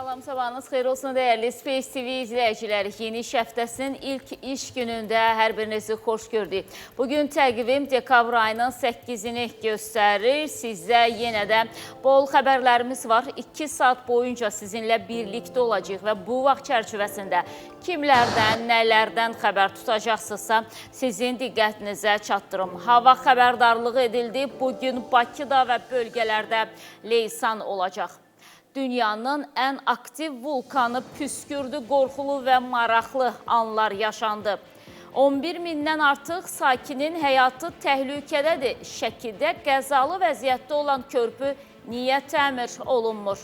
Salam, sabahınız xeyir olsun dəyərli Space TV izləyiciləri. Yeni iş həftəsinin ilk iş günündə hər birinizi xoş gördük. Bugün təqvim dekabr ayının 8-ini göstərir. Sizdə yenə də bol xəbərlərimiz var. 2 saat boyunca sizinlə birlikdə olacaq və bu vaxt çərçivəsində kimlərdən, nələrdən xəbər tutacaqsınızsa sizin diqqətinizə çatdırım. Hava xəbərdarlığı edildi. Bugün Bakıda və bölgələrdə leysan olacaq. Dünyanın ən aktiv vulkanı püskürdü, qorxulu və maraqlı anlar yaşandı. 11 mindən artıq sakinin həyatı təhlükədədir. Şəkidə qəzalı vəziyyətdə olan körpü niyə təmir olunmur?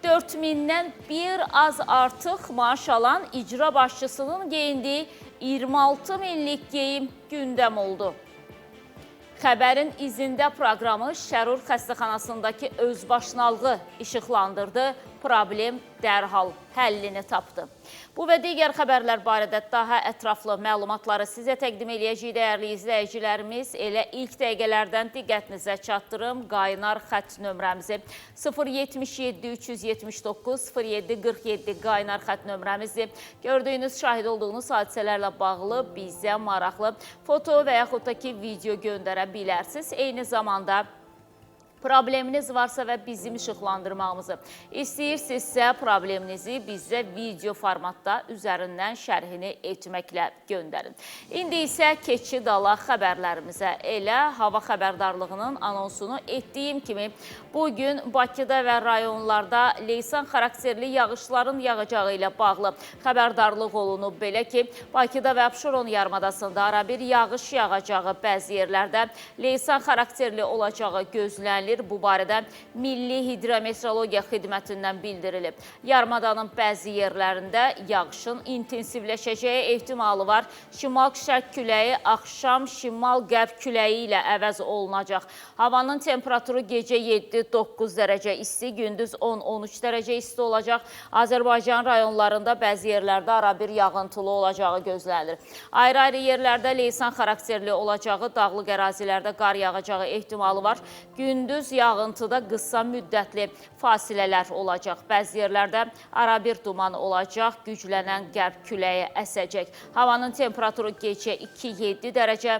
4 mindən bir az artıq maaş alan icra başçısının geyindiyi 26 minlik geyim gündəm oldu. Xəbərin izində proqramı Şərur xəstəxanasındakı özbaşınalığı işıqlandırdı, problem dərhal həllini tapdı. Bu və digər xəbərlər barədə daha ətraflı məlumatları sizə təqdim edəcəyik dəyərli izləyicilərimiz. Elə ilk dəqiqələrdən diqqətinizə çatdırım. Qaynar xətt nömrəmizi 077 379 0747 qaynar xətt nömrəmizi. Gördüyünüz, şahid olduğunuz hadisələrlə bağlı bizə maraqlı foto və yaxud da ki video göndərə bilərsiniz. Eyni zamanda probleminiz varsa və bizim işıqlandırmağımızı istəyirsinizsə, probleminizi bizə video formatda üzərindən şərhini etməklə göndərin. İndi isə keçid alaq xəbərlərimizə. Elə hava xəbərdarlığının anonsunu etdiyim kimi, bugün Bakıda və rayonlarda leysan xarakterli yağışların yağacağı ilə bağlı xəbərdarlıq olunub. Belə ki, Bakıda və Abşeron yarımadasında arabir yağış yağacağı, bəzi yerlərdə leysan xarakterli olacağı gözlənilir. Bu barədə Milli Hidrometeorologiya Xidmətindən bildirilib. Yarımadanın bəzi yerlərində yağışın intensivləşəcəyi ehtimalı var. Şimal-şərq küləyi axşam şimal-qərb küləyi ilə əvəz olunacaq. Havanın temperaturu gecə 7-9 dərəcə isti, gündüz 10-13 dərəcə isti olacaq. Azərbaycan rayonlarında bəzi yerlərdə arabir yağıntılı olacağı gözlənilir. Ayrı-ayrı yerlərdə leysan xarakterli olacağı, dağlıq ərazilərdə qar yağacağı ehtimalı var. Gündüz yağıntıda qısa müddətli fasilələr olacaq. Bəzi yerlərdə arabir duman olacaq, güclənən qərb küləyi əsəcək. Havanın temperaturu gecə 2-7 dərəcə,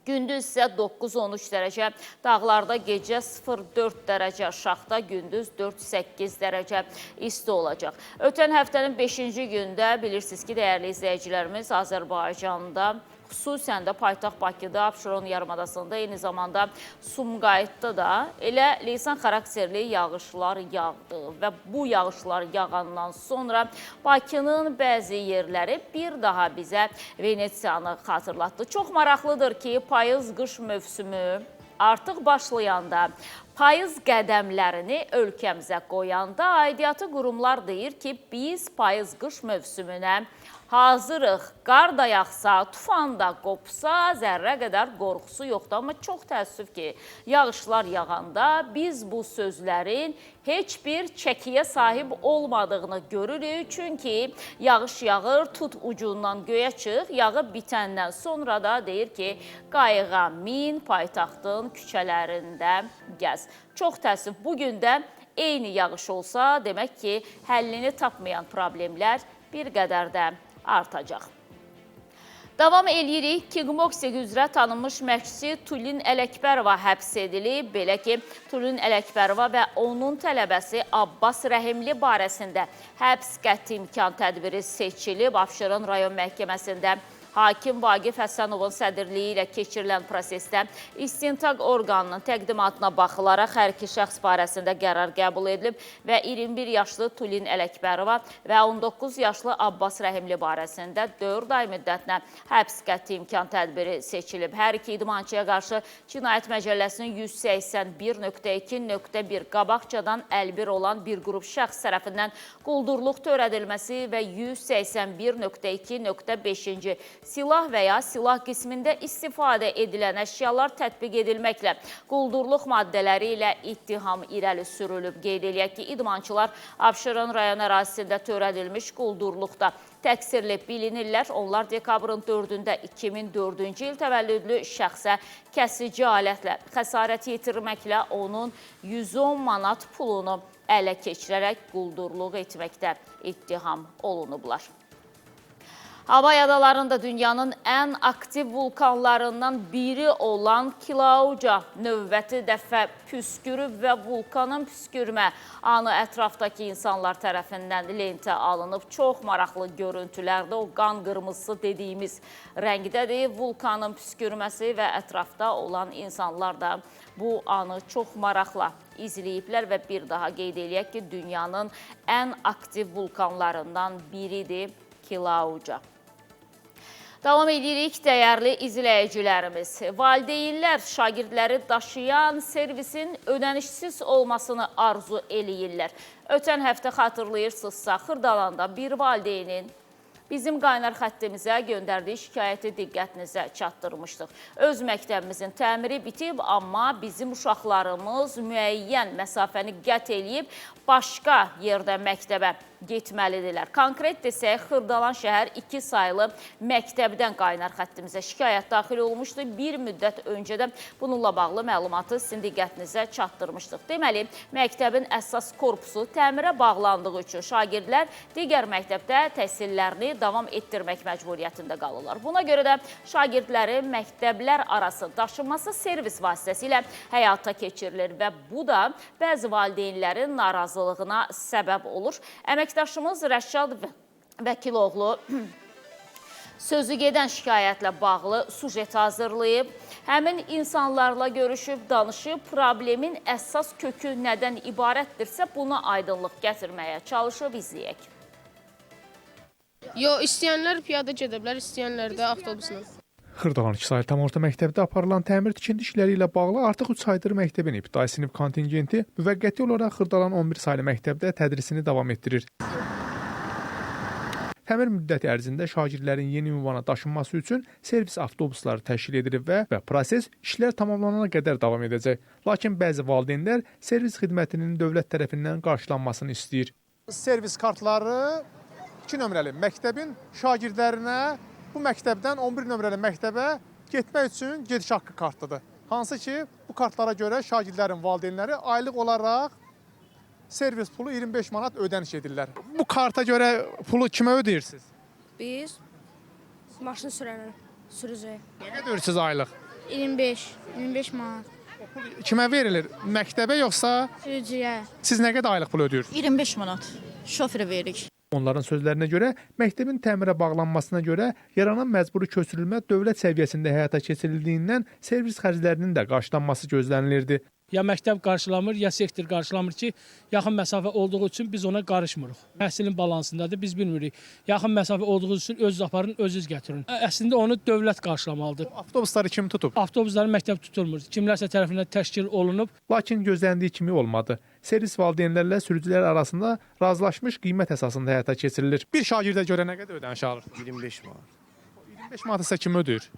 gündüz isə 9-13 dərəcə, dağlarda gecə 0-4 dərəcə aşağıda, gündüz 4-8 dərəcə isti olacaq. Ötən həftənin 5-ci gündə bilirsiniz ki, dəyərli izləyicilərimiz Azərbaycanda, xüsusən də paytaxt Bakıda, Abşeron yarımadasında, eyni zamanda Sumqayıtda da elə leysan xarakterli yağışlar yağdı və bu yağışlar yağandan sonra Bakının bəzi yerləri bir daha bizə Venesiyanı xatırlatdı. Çox maraqlıdır ki, payız-qış mövsümü artıq başlayanda, payız qədəmlərini ölkəmizə qoyanda aidiyyatı qurumlar deyir ki, biz payız-qış mövsümünə hazırıq, qar da yağsa, tufan da qopsa, zərrə qədər qorxusu yoxdur. Amma çox təəssüf ki, yağışlar yağanda biz bu sözlərin heç bir çəkiyə sahib olmadığını görürük. Çünki yağış yağır, tut ucundan göyə çıx, yağıb bitəndən sonra da deyir ki, qayığa min, paytaxtın küçələrində gəz. Çox təəssüf, bugün də eyni yağış olsa, demək ki, həllini tapmayan problemlər bir qədər də artacaq. Davam edirik. Kickboxing üzrə tanınmış məşqçi Tulin Ələkbərova həbs edilib. Belə ki, Tulin Ələkbərova və onun tələbəsi Abbas Rəhimli barəsində həbs qəti imkan tədbiri seçilib. Abşeron rayon məhkəməsində hakim Vaqif Həsənovun sədrliyi ilə keçirilən prosesdə istintaq orqanının təqdimatına baxılaraq hər iki şəxs barəsində qərar qəbul edilib və 21 yaşlı Tulin Ələkbərova və 19 yaşlı Abbas Rəhimli barəsində 4 ay müddətinə həbs qəti imkan tədbiri seçilib. Hər iki idmançıya qarşı Cinayət Məcəlləsinin 180.2.1 qabaqcadan əlbir olan bir qrup şəxs tərəfindən quldurluq törədilməsi və 181.2.5-ci silah və ya silah qismində istifadə edilən əşyalar tətbiq edilməklə quldurluq maddələri ilə ittiham irəli sürülüb. Qeyd eləyək ki, idmançılar Abşeron rayon ərazisində törədilmiş quldurluqda təqsirli bilinirlər. Onlar dekabrın 4-də 2004-cü il təvəllüdlü şəxsə kəsici alətlə xəsarət yetirməklə onun 110 manat pulunu ələ keçirərək quldurluq etməkdə ittiham olunublar. Havay adalarında dünyanın ən aktiv vulkanlarından biri olan Kilauea növbəti dəfə püskürüb və vulkanın püskürmə anı ətrafdakı insanlar tərəfindən lentə alınıb. Çox maraqlı görüntülərdə o qan qırmızısı dediyimiz rəngdədir. Vulkanın püskürməsi və ətrafda olan insanlar da bu anı çox maraqla izləyiblər və bir daha qeyd eləyək ki, dünyanın ən aktiv vulkanlarından biridir Kilauea. Davam edirik, dəyərli izləyicilərimiz. Valideynlər şagirdləri daşıyan servisin ödənişsiz olmasını arzu eləyirlər. Ötən həftə xatırlayırsınızsa, Xırdalanda bir valideynin bizim qaynar xəttimizə göndərdiyi şikayəti diqqətinizə çatdırmışdıq. Öz məktəbimizin təmiri bitib, amma bizim uşaqlarımız müəyyən məsafəni qət eləyib, başqa yerdə məktəbə getməlidirlər. Konkret desək, Xırdalan şəhər 2 saylı məktəbdən qaynar xəttimizə şikayət daxil olmuşdu. Bir müddət öncə də bununla bağlı məlumatı sizin diqqətinizə çatdırmışdıq. Deməli, məktəbin əsas korpusu təmirə bağlandığı üçün şagirdlər digər məktəbdə təhsillərini davam etdirmək məcburiyyətində qalırlar. Buna görə də şagirdlərin məktəblər arası daşınması servis vasitəsilə həyata keçirilir və bu da bəzi valideynlərin narazılığına səbəb olur. Əməkdaşımız Rəşad Vəkiloğlu sözü gedən şikayətlə bağlı sujet hazırlayıb, həmin insanlarla görüşüb, danışıb, problemin əsas kökü nədən ibarətdirsə buna aydınlıq gətirməyə çalışıb, izləyək. İstəyənlər piyada gedə bilər, istəyənlər də avtobusla. Xırdalan 2 saylı tam orta məktəbdə aparılan təmir tikinti işləri ilə bağlı artıq 3 aydır məktəbin ibtidai sinif kontingenti müvəqqəti olaraq Xırdalan 11 saylı məktəbdə tədrisini davam etdirir. Təmir müddəti ərzində şagirdlərin yeni ünvana daşınması üçün servis avtobusları təşkil edilib və proses işlər tamamlanana qədər davam edəcək. Lakin bəzi valideynlər servis xidmətinin dövlət tərəfindən qarşılanmasını istəyir. Servis kartları 2 nömrəli məktəbin şagirdlərinə bu məktəbdən 11 nömrəli məktəbə getmək üçün gediş haqqı kartıdır. Hansı ki, bu kartlara görə şagirdlərin valideynləri aylıq olaraq servis pulu 25 manat ödəniş edirlər. Bu karta görə pulu kimə ödeyirsiniz? Biz maşın sürücüyə. Nə qədər ödəyirsiniz aylıq? 25 manat. O pul kimə verilir? Məktəbə yoxsa? Sürücüyə. Siz nə qədər aylıq pul ödəyirsiniz? 25 manat şoferə veririk. Onların sözlərinə görə məktəbin təmirə bağlanmasına görə yaranan məcburi köçürülmə dövlət səviyyəsində həyata keçirildiyindən servis xərclərinin də qarşılanması gözlənilirdi. Ya məktəb qarşılamır, ya sektor qarşılamır ki, yaxın məsafə olduğu üçün biz ona qarışmırıq. Təhsilin balansındadır, biz bilmirik. Yaxın məsafə olduğu üçün özünüz aparın, özünüz gətirin. Əslində onu dövlət qarşılamalıdır. Avtobusları kim tutub? Avtobusları məktəb tutulmur. Kimlərsə tərəfindən təşkil olunub. Lakin gözləndiyi kimi olmadı. Servis valideynlərlə sürücülər arasında razılaşmış qiymət əsasında həyata keçirilir. Bir şagirdə görə nə qədər ödəniş alır? 25 manat. 25 manat isə kim ödəyir?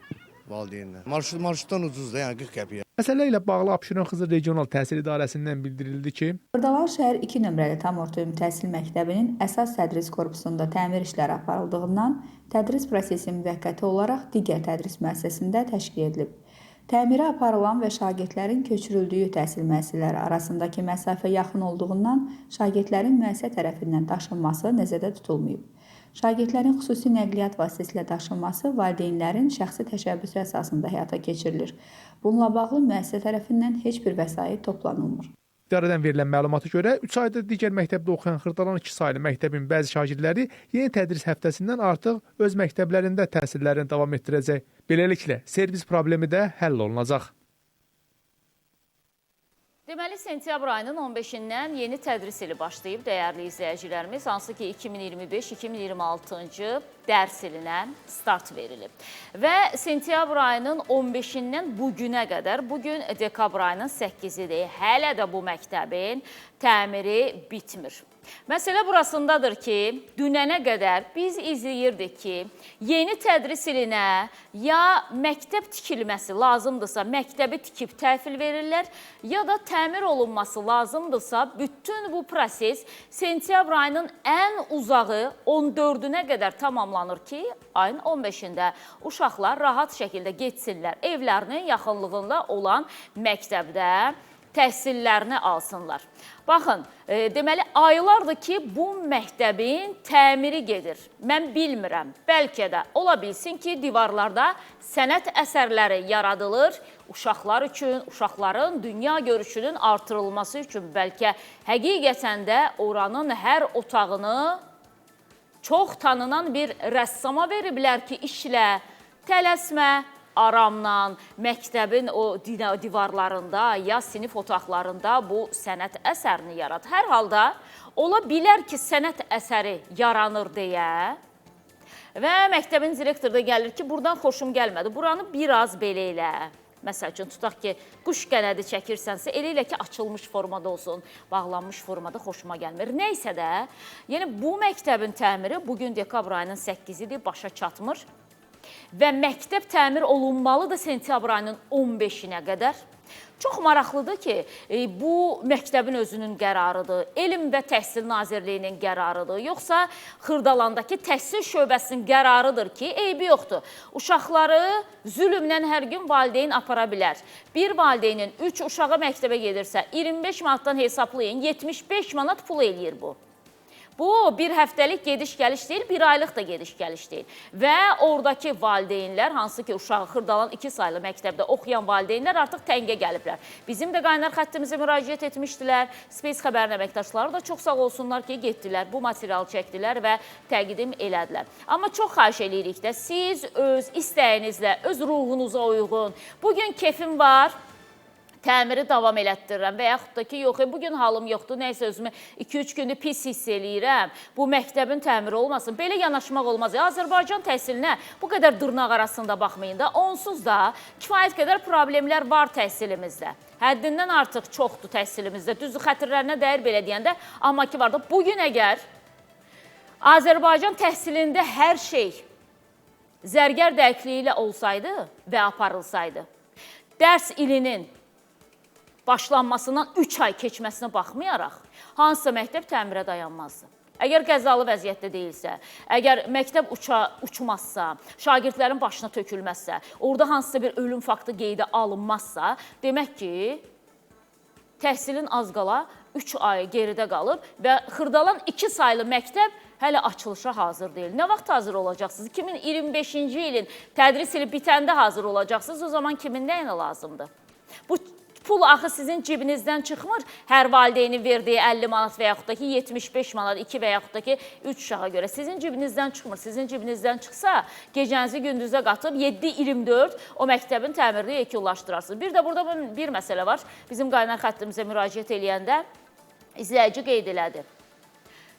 Valideynlər. Marşrutdan ucuzdur, yəni 40 qəpiyə. Məsələ ilə bağlı Abşeron Xızı Regional Təhsil İdarəsindən bildirildi ki, Xırdalan şəhər 2 nömrəli tam orta ümumi təhsil məktəbinin əsas tədris korpusunda təmir işləri aparıldığından tədris prosesi müvəqqəti olaraq digər tədris müəssisəsində təşkil edilib. Təmirə aparılan və şagirdlərin köçürüldüyü təhsil müəssisələri arasındakı məsafə yaxın olduğundan şagirdlərin müəssisə tərəfindən daşınması nəzərdə tutulmayıb. Şagirdlərin xüsusi nəqliyyat vasitəsilə daşınması valideynlərin şəxsi təşəbbüsü əsasında həyata keçirilir. Bununla bağlı müəssisə tərəfindən heç bir vəsait toplanılmır. İdarədən verilən məlumata görə 3 aydır digər məktəbdə oxuyan Xırdalan 2 saylı məktəbin bəzi şagirdləri yeni tədris həftəsindən artıq öz məktəblərində təhsillərini davam etdirəcək. Beləliklə, servis problemi də həll olunacaq. Deməli, sentyabr ayının 15-dən yeni tədris ili başlayıb, dəyərli izləyicilərimiz, hansı ki 2025-2026-cı dərs ilinə start verilib. Və sentyabr ayının 15-dən bugünə qədər, bugün dekabr ayının 8-idir, hələ də bu məktəbin təmiri bitmir. Məsələ burasındadır ki, dünənə qədər biz izləyirdik ki, yeni tədris ilinə ya məktəb tikilməsi lazımdırsa, məktəbi tikib təhvil verirlər, ya da təmir olunması lazımdırsa, bütün bu proses sentyabr ayının ən uzağı 14-ünə qədər tamamlanır ki, ayın 15-də uşaqlar rahat şəkildə getsinlər evlərinin yaxınlığında olan məktəbdə təhsillərini alsınlar. Baxın, deməli, aylardır ki, bu məktəbin təmiri gedir. Mən bilmirəm, bəlkə də ola bilsin ki, divarlarda sənət əsərləri yaradılır, uşaqlar üçün, uşaqların dünya görüşünün artırılması üçün bəlkə həqiqətən də oranın hər otağını çox tanınan bir rəssama veriblər ki, işlə, tələsmə, aramla, məktəbin o divarlarında ya sinif otaqlarında bu sənət əsərini yarat. Hər halda ola bilər ki, sənət əsəri yaranır deyə və məktəbin direktoru da gəlir ki, buradan xoşum gəlmədi, buranı biraz belə elə. Məsəl üçün, tutaq ki, quş qənədi çəkirsənsə, elə ki, açılmış formada olsun, bağlanmış formada xoşuma gəlmir. Neysə də, yəni bu məktəbin təmiri bugün dekabr ayının 8-idir, başa çatmır. Və məktəb təmir olunmalıdır sentyabr ayının 15-nə qədər. Çox maraqlıdır ki, bu məktəbin özünün qərarıdır, Elm və Təhsil Nazirliyinin qərarıdır, yoxsa Xırdalandakı təhsil şöbəsinin qərarıdır ki, eybi yoxdur. Uşaqları zülmlə hər gün valideyn apara bilər. Bir valideynin 3 uşağı məktəbə gedirsə, 25 manatdan hesablayın, 75 manat pul eləyir bu. Bu, bir həftəlik gediş-gəliş deyil, bir aylıq da gediş-gəliş deyil. Və oradakı valideynlər, hansı ki, uşağı Xırdalan 2 saylı məktəbdə oxuyan valideynlər artıq təngə gəliblər. Bizim də qaynar xəttimizə müraciət etmişdilər. Space xəbərin əməkdaşları da çox sağ olsunlar ki, getdilər, bu materialı çəkdilər və təqdim elədilər. Amma çox xahiş edirik də, siz öz istəyinizlə, öz ruhunuza uyğun, bugün kefim var, təmiri davam elətdirirəm və yaxud da ki, yox, bugün halım yoxdur, nəysə özümü 2-3 gündür pis hiss eləyirəm, bu məktəbin təmiri olmasın, belə yanaşmaq olmaz. Azərbaycan təhsilinə bu qədər dırnaq arasında baxmayın da, onsuz da kifayət qədər problemlər var təhsilimizdə. Həddindən artıq çoxdur təhsilimizdə, düzdür, xətirlərinə dəyər belə deyəndə, amma ki var da, bugün əgər Azərbaycan təhsilində hər şey zərgər dəqiqliyi ilə olsaydı və aparılsaydı, dərs ilinin başlanmasından 3 ay keçməsinə baxmayaraq, hansısa məktəb təmirə dayanmazdı. Əgər qəzalı vəziyyətdə deyilsə, əgər məktəb uçmazsa, şagirdlərin başına tökülməzsə, orada hansısa bir ölüm faktı qeydə alınmazsa, demək ki, təhsilin az qala 3 ay geridə qalıb və Xırdalan 2 saylı məktəb hələ açılışa hazır deyil. Nə vaxt hazır olacaqsınız? 2025-ci ilin tədris ili bitəndə hazır olacaqsınız, o zaman kimin nəyinə lazımdır? Bu pul axı sizin cibinizdən çıxmır, hər valideynin verdiyi 50 manat və yaxud da ki 75 manat, 2 və yaxud da ki 3 uşağa görə. Sizin cibinizdən çıxmır, sizin cibinizdən çıxsa, gecənizi gündüzə qatıb 7-24 o məktəbin təmirini yekunlaşdırarsınız. Bir də burada bir məsələ var, bizim qaynar xəttimizə müraciət eləyəndə izləyici qeyd elədi.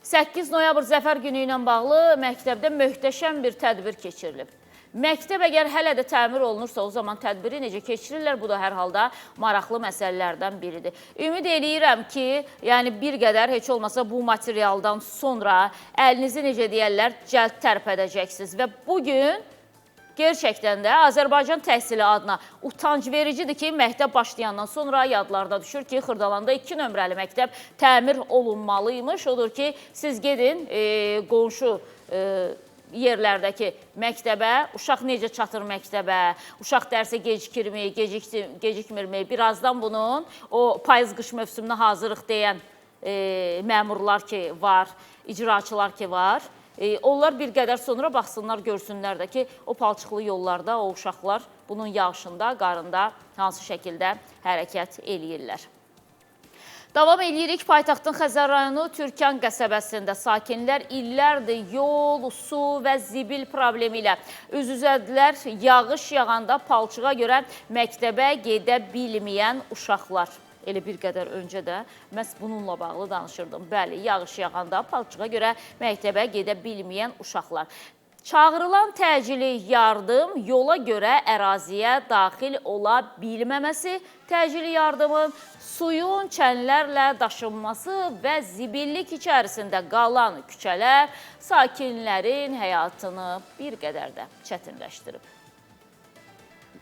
8 noyabr Zəfər günü ilə bağlı məktəbdə möhtəşəm bir tədbir keçirilib. Məktəb əgər hələ də təmir olunursa, o zaman tədbiri necə keçirirlər? Bu da hər halda maraqlı məsələlərdən biridir. Ümid eləyirəm ki, yəni bir qədər heç olmasa bu materialdan sonra əlinizi necə deyərlər, cəld tərpədəcəksiniz. Və bugün gerçəkdən də Azərbaycan təhsili adına utanc vericidir ki, məktəb başlayandan sonra yadlarda düşür ki, Xırdalanda 2 nömrəli məktəb təmir olunmalıymış. Odur ki, siz gedin qonşu yerlərdəki məktəbə, uşaq necə çatır məktəbə, uşaq dərsə gecikirmi, gecikmirmi, birazdan bunun o payız-qış mövsümünə hazırıq deyən məmurlar ki var, icraçılar ki var, onlar bir qədər sonra baxsınlar, görsünlər də ki, o palçıqlı yollarda o uşaqlar bunun yağışında, qarında hansı şəkildə hərəkət eləyirlər. Davam edirik. Paytaxtın Xəzər rayonu Türkan qəsəbəsində sakinlər illərdir yol, su və zibil problemi ilə üz-üzədirlər. Yağış yağanda palçığa görə məktəbə gedə bilməyən uşaqlar. Elə bir qədər öncə də məhz bununla bağlı danışırdım. Bəli, yağış yağanda palçığa görə məktəbə gedə bilməyən uşaqlar. Çağırılan təcili yardım yola görə əraziyə daxil ola bilməməsi, təcili yardımın suyun çənlərlə daşınması və zibillik içərisində qalan küçələr sakinlərin həyatını bir qədər də çətinləşdirib.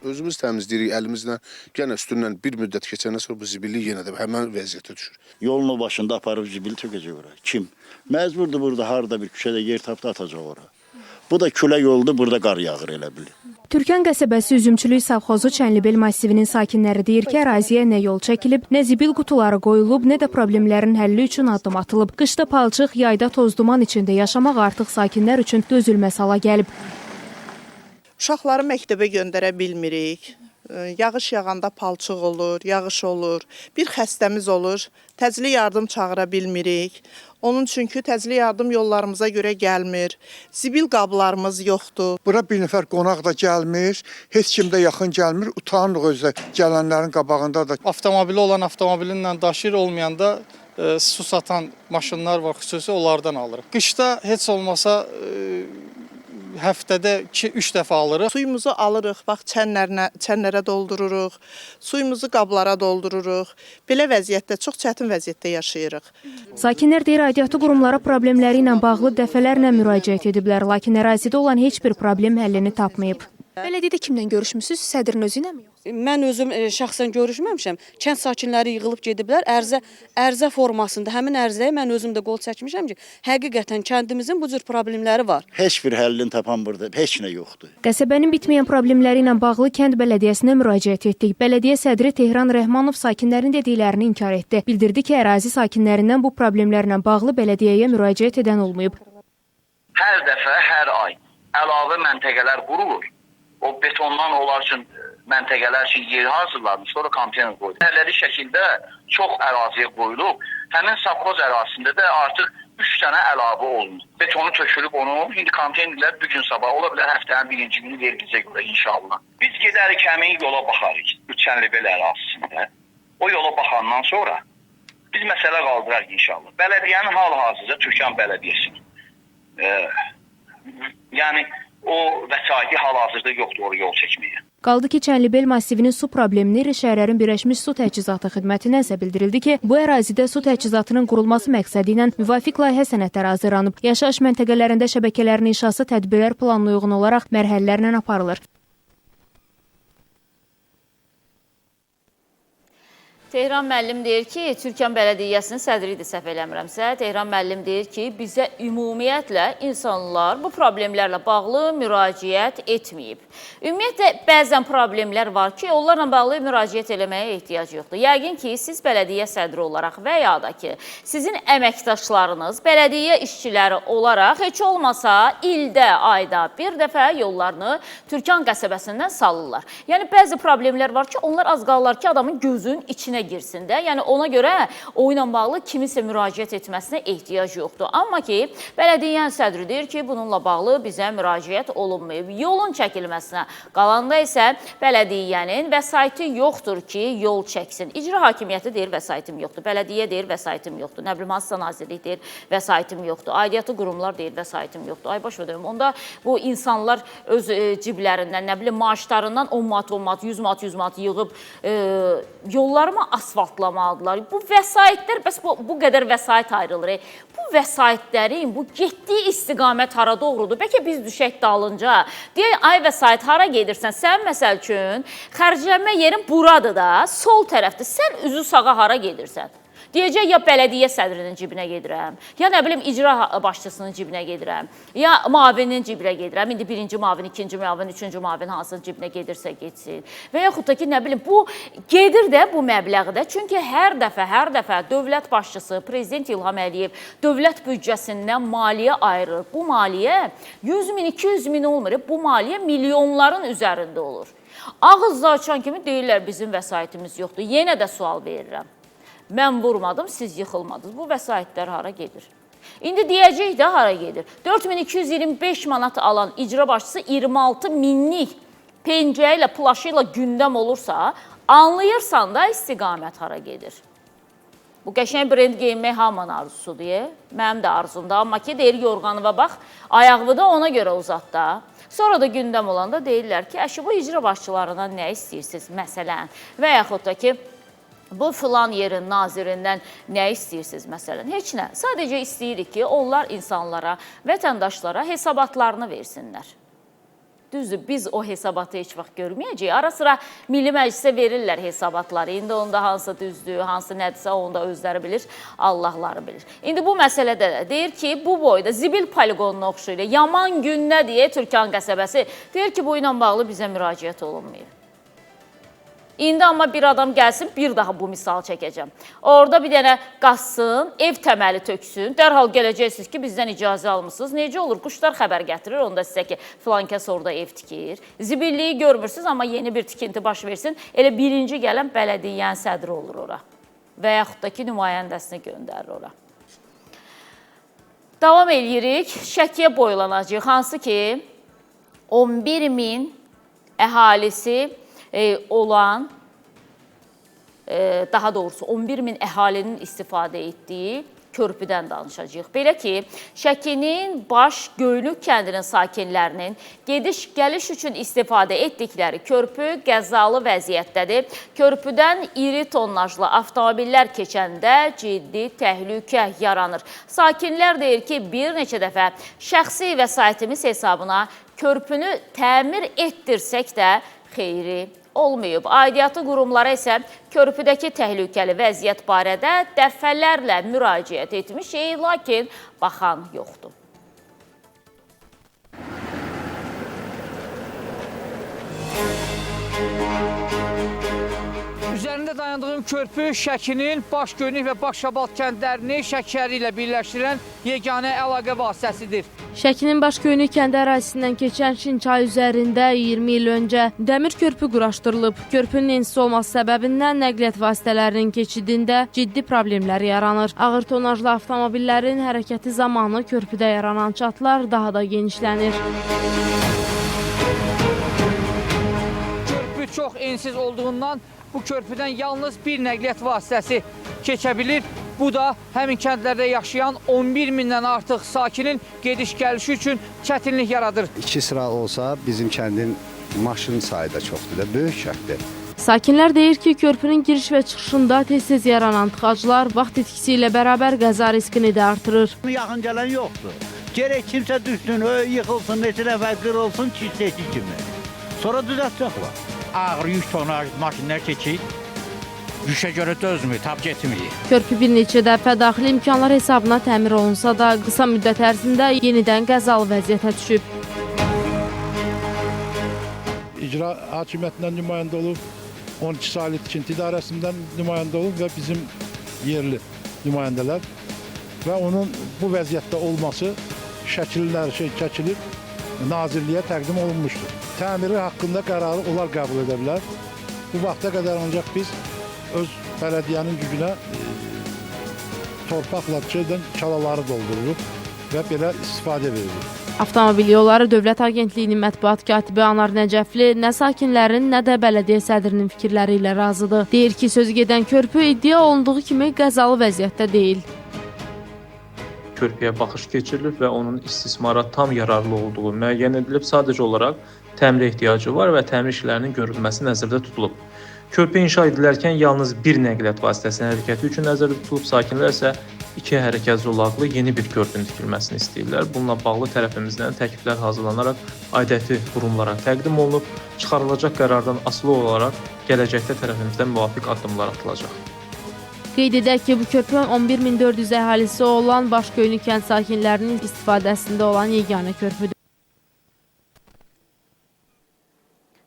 Özümüz təmizləyirik əlimizlə, yenə üstündən bir müddət keçəndən sonra bu zibillik yenə də həmən vəziyyətə düşür. Yolun başında aparıb zibil tökəcək ora. Kim? Məcburdur burada, harada bir küçədə yer tapdı atacaq ora. Bu da külək oldu, burada qar yağır elə bilir. Türkan qəsəbəsi üzümçülük savxozu Çənlibel massivinin sakinləri deyir ki, əraziyə nə yol çəkilib, nə zibil qutuları qoyulub, nə də problemlərin həlli üçün addım atılıb. Qışda palçıq, yayda toz duman içində yaşamaq artıq sakinlər üçün dözülməz hala gəlib. Uşaqları məktəbə göndərə bilmirik. Yağış yağanda palçıq olur, yağış olur. Bir xəstəmiz olur, təcili yardım çağıra bilmirik. Onun çünki təcili yardım yollarımıza görə gəlmir. Zibil qablarımız yoxdur. Bura bir nəfər qonaq da gəlmir, heç kim də yaxın gəlmir. Utanırıq özdə gələnlərin qabağında da. Avtomobili olan avtomobilinlə daşıyır, olmayanda su satan maşınlar var, xüsusi onlardan alırıq. Qışda heç olmasa həftədə 2-3 dəfə alırıq. Suyumuzu alırıq, bax çənlərə doldururuq, suyumuzu qablara doldururuq. Belə vəziyyətdə, çox çətin vəziyyətdə yaşayırıq. Sakinlər deyir, aidiyyatı qurumlara problemləri ilə bağlı dəfələrlə müraciət ediblər, lakin ərazidə olan heç bir problem həllini tapmayıb. Belediyədə kimlə görüşmüsünüz? Sədrin özü ilə mi? Mən özüm şəxsən görüşməmişəm. Kənd sakinləri yığılıb gediblər. Ərizə formasında həmin ərizəyə mən özüm də qol çəkmişəm ki, həqiqətən kəndimizin bu cür problemləri var. Heç bir həllini tapan burada heç nə yoxdur. Qəsəbənin bitməyən problemləri ilə bağlı kənd bələdiyyəsinə müraciət etdik. Bələdiyyə sədri Tehran Rəhmanov sakinlərin dediklərini inkar etdi. Bildirdi ki, ərazi sakinlərindən bu problemlərlə bağlı bələdiyyəyə müraciət edən olmayıb. Hər dəfə, hər ay əlavə məntəqələr qurulur. O betondan onlar üçün məntəqələr üçün yer hazırlanmış, sonra konteyner qoyulur. Həlləli şəkildə çox əraziyə qoyulub. Həmin savxoz ərazisində də artıq 3 dənə əlavə olunur. Betonu tökülüb onu, indi konteynerlər bir gün sabah, ola bilər həftənin birinci günü veriləcək görə inşallah. Biz gedərik həmin yola baxarıq, Çənlibel ərazisində. O yola baxandan sonra biz məsələ qaldırarıq inşallah. Bələdiyyənin hal-hazırda Türkan Bələdiyyəsinin. Yəni o vəsaiti hal-hazırda yoxdur o yol çəkməyə. Qaldı ki, Çənlibel massivinin su problemini İri Şəhərlərin Birləşmiş Su Təchizatı xidmətinə isə bildirildi ki, bu ərazidə su təchizatının qurulması məqsədi ilə müvafiq layihə sənədləri hazırlanıb. Yaşayış məntəqələrində şəbəkələrin inşası tədbirlər planına uyğun olaraq mərhələlərlə aparılır. Tehran müəllim deyir ki, Türkan Bələdiyyəsinin sədri idi, səhv eləmirəmsə. Tehran müəllim deyir ki, bizə ümumiyyətlə insanlar bu problemlərlə bağlı müraciət etməyib. Ümumiyyətlə, bəzən problemlər var ki, onlarla bağlı müraciət eləməyə ehtiyac yoxdur. Yəqin ki, siz bələdiyyə sədri olaraq və ya da ki, sizin əməkdaşlarınız bələdiyyə işçiləri olaraq heç olmasa ildə, ayda bir dəfə yollarını Türkan qəsəbəsindən salırlar. Yəni, bəzi problemlər var ki, onlar az qalırlar ki, adamın gözünün içinə girsin də. Yəni ona görə o ilə bağlı kimisə müraciət etməsinə ehtiyac yoxdur. Amma ki, bələdiyyənin sədri deyir ki, bununla bağlı bizə müraciət olunmayıb. Yolun çəkilməsinə qalanda isə bələdiyyənin vəsaiti yoxdur ki, yol çəksin. İcra hakimiyyəti deyir, vəsaitim yoxdur. Bələdiyyə deyir, vəsaitim yoxdur. Nə bilim, Hansısa Nazirlik deyir, vəsaitim yoxdur. Aidiyyatı qurumlar deyir, vəsaitim yoxdur. Ay baş verim. Onda bu insanlar öz ciblərindən, nə bilim, maaşlarından 10 manat, 10 manat, 100 manat, 100 manat yığıb yollarımı asfaltlamalıdırlar. Bu vəsaitlər, bəs bu qədər vəsait ayrılır. Bu vəsaitlərin, bu getdiyi istiqamət hara doğrudur? Bəlkə biz düşək dalınca. Deyək, ay vəsait hara gedirsən? Sən məsəl üçün xərclənmə yerin buradır da, sol tərəfdə. Sən üzü sağa hara gedirsən? Deyəcək, ya bələdiyyə sədrinin cibinə gedirəm, ya nə bilim icra başçısının cibinə gedirəm, ya mavinin cibinə gedirəm. İndi birinci mavin, ikinci mavin, üçüncü mavin hansının cibinə gedirsə getsin. Və yaxud da ki, nə bilim, bu gedir də bu məbləğdə. Çünki hər dəfə dövlət başçısı, Prezident İlham Əliyev dövlət büdcəsindən maliyyə ayırır. Bu maliyyə 100 min, 200 min olmur. Bu maliyyə milyonların üzərində olur. Ağızda açan kimi deyirlər, bizim vəsaitimiz yoxdur. Yenə də sual verirəm. Mən vurmadım, siz yıxılmadınız. Bu vəsaitlər hara gedir? İndi deyəcək də hara gedir? 4225 manat alan icra başçısı 26 minlik pencəyə ilə, plaşı ilə gündəm olursa, anlayırsan da istiqamət hara gedir. Bu qəşəng brend geyinmək hamının arzusudur. Mənim də arzumda. Amma ki, deyir yorğanıva bax, ayağını da ona görə uzat da. Sonra da gündəm olanda deyirlər ki, əşi bu icra başçılarından nə istəyirsiniz məsələn? Və yaxud da ki, bu filan yerin nazirindən nə istəyirsiniz məsələn? Heç nə. Sadəcə istəyirik ki, onlar insanlara, vətəndaşlara hesabatlarını versinlər. Düzdür, biz o hesabatı heç vaxt görməyəcəyik. Ara sıra Milli Məclisə verirlər hesabatları. İndi onda hansı düzdür, hansı nədirsə onu da özləri bilir, Allahları bilir. İndi bu məsələdə də deyir ki, bu boyda zibil poligonuna oxşuyur. Yaman gün nə deyə Türkan qəsəbəsi deyir ki, bu ilə bağlı bizə müraciət olunmayıb. İndi amma bir adam gəlsin, bir daha bu misal çəkəcəm. Orada bir dənə qassın, ev təməli töksün, dərhal gələcəksiniz ki, bizdən icazə almışsınız. Necə olur? Quşlar xəbər gətirir, onda sizə ki, filan kəs orada ev tikir. Zibilliyi görmürsünüz, amma yeni bir tikinti baş versin, elə birinci gələn bələdiyyənin sədri olur ora və yaxud da ki, nümayəndəsini göndərir ora. Davam eləyirik, Şəkiyə boylanacaq, hansı ki, 11.000 əhalisi olan, daha doğrusu 11.000 əhalinin istifadə etdiyi körpüdən danışacağıq. Belə ki, Şəkinin Baş Göynük kəndinin sakinlərinin gediş-gəliş üçün istifadə etdikləri körpü qəzalı vəziyyətdədir. Körpüdən iri tonnajlı avtomobillər keçəndə ciddi təhlükə yaranır. Sakinlər deyir ki, bir neçə dəfə şəxsi vəsaitimiz hesabına körpünü təmir etdirsək də xeyri olmayıb. Aidiyyatı qurumlara isə körpüdəki təhlükəli vəziyyət barədə dəfələrlə müraciət etmişik, lakin baxan yoxdur. Üzərində dayandığım körpü Şəkinin Baş Göynük və Başşabal kəndlərini Şəki şəhəri ilə birləşdirən yeganə əlaqə vasitəsidir. Şəkinin Baş Göynük kəndi ərazisindən keçən Şin çayı üzərində 20 il öncə dəmir körpü quraşdırılıb. Körpünün ensiz olması səbəbindən nəqliyyat vasitələrinin keçidində ciddi problemlər yaranır. Ağır tonajlı avtomobillərin hərəkəti zamanı körpüdə yaranan çatlar daha da genişlənir. Körpü çox ensiz olduğundan bu körpüdən yalnız bir nəqliyyat vasitəsi keçə bilir. Bu da həmin kəndlərdə yaşayan 11.000-dən artıq sakinin gediş-gəlişi üçün çətinlik yaradır. 2 sıra olsa bizim kəndin maşın sayı da çoxdur da, böyük kənddir. Sakinlər deyir ki, körpünün giriş və çıxışında tez-tez yaranan tıxaclar vaxt itkisi ilə bərabər qəza riskini də artırır. Yaxın gələn yoxdur. Gerək kimsə düşsün, yıxılsın, neçə dəfə qırılsın, çiçəki kimi. Sonra düzəltəcəklər. Ağır yük tonaj maşınlar keçir. Yüşə görə dözmür, tab getmir. Körpü bir neçə dəfə daxili imkanlar hesabına təmir olunsa da, qısa müddət ərzində yenidən qəzalı vəziyyətə düşüb. İcra hakimiyyətindən nümayəndə olub, 12 saylı tikinti idarəsindən nümayəndə olub və bizim yerli nümayəndələr və onun bu vəziyyətdə olması şəkillər çəkilib, nazirliyə təqdim olunmuşdur. Təmiri haqqında qərarı onlar qəbul edə bilər. Bu vaxta qədər ancaq biz öz bələdiyyənin gücünə torpaqla çalaları doldururuq və belə istifadə veririk. Avtomobil yolları Dövlət Agentliyinin mətbuat katibi Anar Nəcəfli nə sakinlərin, nə də bələdiyyə sədrinin fikirləri ilə razıdır. Deyir ki, söz gedən körpü iddia olunduğu kimi qəzalı vəziyyətdə deyil. Körpüyə baxış keçirilib və onun istismara tam yararlı olduğu müəyyən edilib. Sadəcə olaraq təmirə ehtiyacı var və təmir işlərinin görülməsi nəzərdə tutulub. Körpü inşa edilərkən yalnız bir nəqliyyat vasitəsinin hərəkəti üçün nəzərdə tutulub. Sakinlər isə 2 hərəkət zolaqlı yeni bir körpünün tikilməsini istəyirlər. Bununla bağlı tərəfimizdən təkliflər hazırlanaraq aidiyyatı qurumlara təqdim olunub. Çıxarılacaq qərardan asılı olaraq gələcəkdə tərəfimizdən müvafiq addımlar atılacaq. Qeyd edək ki, bu körpü 11.400 əhalisi olan Baş Göynük kənd sakinlərinin istifadəsində olan yeganə körpüdür.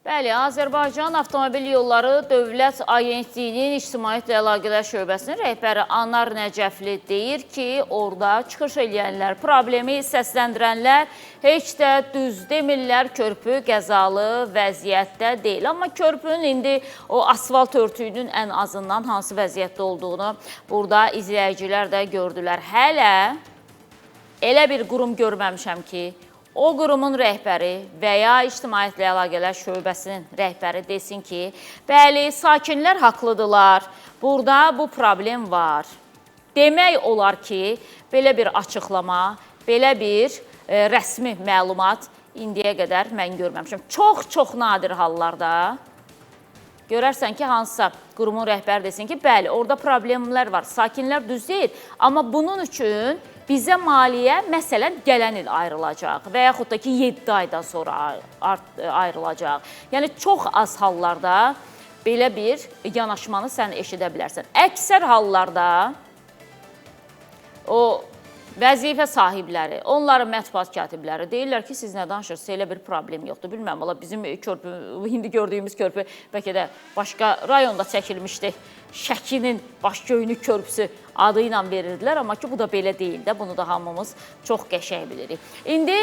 Bəli, Azərbaycan Avtomobil Yolları Dövlət Agentliyinin İctimaiyyətlə Əlaqələr Şöbəsinin rəhbəri Anar Nəcəfli deyir ki, orada çıxış edənlər, problemi səsləndirənlər heç də düz demirlər, körpü qəzalı vəziyyətdə deyil. Amma körpünün indi o asfalt örtüyünün ən azından hansı vəziyyətdə olduğunu burada izləyicilər də gördülər. Hələ elə bir qurum görməmişəm ki, o qurumun rəhbəri və ya İctimaiyyətlə Əlaqələr Şöbəsinin rəhbəri desin ki, bəli, sakinlər haqlıdırlar, burada bu problem var. Demək olar ki, belə bir açıqlama, belə bir rəsmi məlumat indiyə qədər mən görməmişəm. Çox nadir hallarda görərsən ki, hansısa qurumun rəhbəri desin ki, bəli, orada problemlər var, sakinlər düz deyil, amma bunun üçün bizə maliyyə məsələn gələn il ayrılacaq və yaxud da ki 7 aydan sonra ayrılacaq. Yəni çox az hallarda belə bir yanaşmanı sən eşidə bilərsən. Əksər hallarda o vəzifə sahibləri, onların mətbuat katibləri deyirlər ki, siz nə danışırsınız, elə bir problem yoxdur. Bilməm, bizim körpü, indi gördüyümüz körpü bəlkə də başqa rayonda çəkilmişdi. Şəkinin Başgöyünü körpüsü adı ilə verirdilər, amma ki, bu da belə deyil də, bunu da hamımız çox qəşəng bilirik. İndi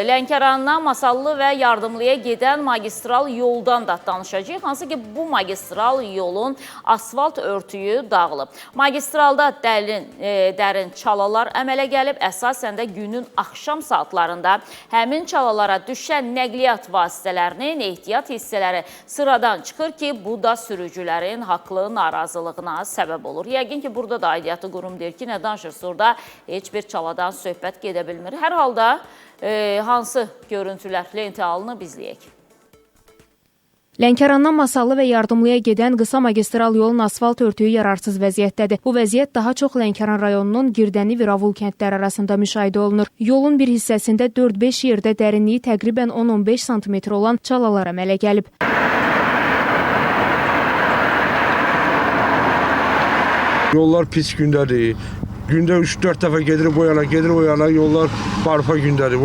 Lənkərandan Masallı və Yardımlıya gedən magistral yoldan da danışacağıq, hansı ki, bu magistral yolun asfalt örtüyü dağılıb. Magistralda dərin çalalar əmələ gəlib, əsasən də günün axşam saatlarında həmin çalalara düşən nəqliyyat vasitələrinin ehtiyat hissələri sıradan çıxır ki, bu da sürücülərin haqlı narazılığına səbəb olur. Yəqin ki, burada da aidiyyatı qurum deyir ki, nə danışırsınız orada heç bir çaladan söhbət gedə bilmir. Hər halda hansı görüntülər lentə alınıb izləyək. Lənkərandan Masallı və Yardımlıya gedən qısa magistral yolun asfalt örtüyü yararsız vəziyyətdədir. Bu vəziyyət daha çox Lənkəran rayonunun Girdəni və Ravul kəndləri arasında müşahidə olunur. Yolun bir hissəsində 4-5 yerdə dərinliyi təqribən 10-15 sm olan çalalar əmələ gəlib. Yollar pis gündədir. Gündə 3-4 dəfə gedir o yana, yollar barfa gündədir.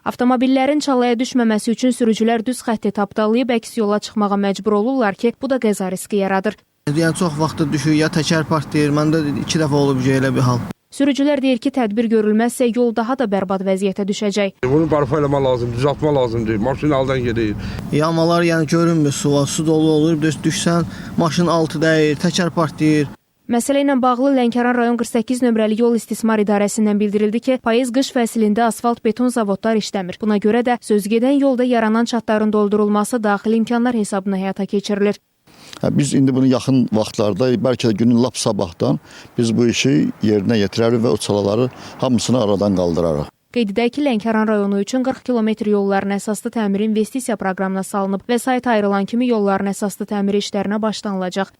Avtomobillərin çalaya düşməməsi üçün sürücülər düz xətti tapdalayıb əks yola çıxmağa məcbur olurlar ki, bu da qəza riski yaradır. Yəni çox vaxtı düşür, ya təkər partlayır, məndə 2 dəfə olub elə bir hal. Sürücülər deyir ki, tədbir görülməzsə yol daha da bərbad vəziyyətə düşəcək. Bunu barfa eləmə lazımdır, düzəltmə lazımdır. Maşın aldan gedir. Yamalar yəni görünmür, su dolu olur, düşsən maşın altı dəyir, təkər partlayır. Məsələ ilə bağlı Lənkəran rayon 48 nömrəli yol istismar idarəsindən bildirildi ki, payız-qış fəslində asfalt beton zavodlar işləmir. Buna görə də sözgedən yolda yaranan çatların doldurulması daxili imkanlar hesabına həyata keçirilir. Biz indi bunu yaxın vaxtlarda, bəlkə də günün lap sabahdan biz bu işi yerinə yetirərik və o çalaları hamısını aradan qaldırarıq. Qeyd edək ki, Lənkəran rayonu üçün 40 km yolların əsaslı təmiri investisiya proqramına salınıb və sayt ayrılan kimi yolların əsaslı təmiri işlərinə başlanılacaq.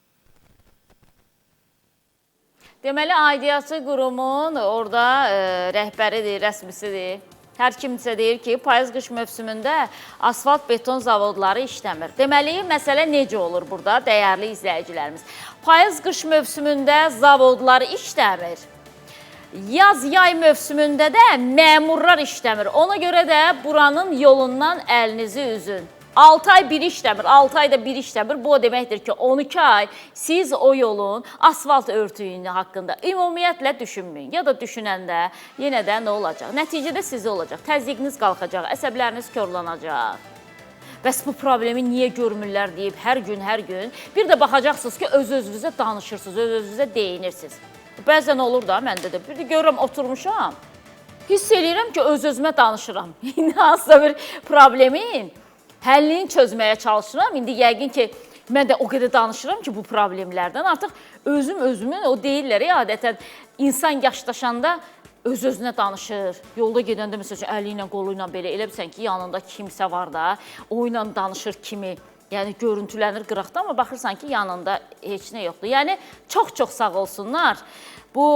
Deməli, aidiyyatı qurumun orada rəhbəridir, rəsmisidir. Hər kimsə deyir ki, payız-qış mövsümündə asfalt beton zavodları işləmir. Deməli, məsələ necə olur burada, dəyərli izləyicilərimiz? Payız-qış mövsümündə zavodlar işləmir. Yaz-yay mövsümündə də məmurlar işləmir. Ona görə də buranın yolundan əlinizi üzün. 6 ay bir işləmir, 6 ayda bir işləmir. Bu o deməkdir ki, 12 ay siz o yolun asfalt örtüyünü haqqında ümumiyyətlə düşünməyin. Ya da düşünəndə yenə də nə olacaq? Nəticədə sizə olacaq. Təzyiqiniz qalxacaq, əsəbləriniz körlanacaq. Bəs bu problemi niyə görmürlər deyib hər gün. Bir də baxacaqsınız ki, öz-özünüzə danışırsınız, öz-özünüzə deyinirsiniz. Bəzən olur da, məndə də bir də görürəm, oturmuşam. Hiss eləyirəm ki, öz-özümə danışıram. Hansısa bir problemin həllini çözməyə çalışıram. İndi yəqin ki, mən də o qədər danışıram ki, bu problemlərdən. Artıq özümün o deyirlər, adətən insan yaşlaşanda öz-özünə danışır. Yolda gedəndə məsəl üçün əli ilə, qolu ilə belə elə bilsən ki, yanında kimsə var da, o ilə danışır kimi. Yəni görüntülənir qıraqda, amma baxırsan ki, yanında heç nə yoxdur. Yəni çox sağ olsunlar. Bu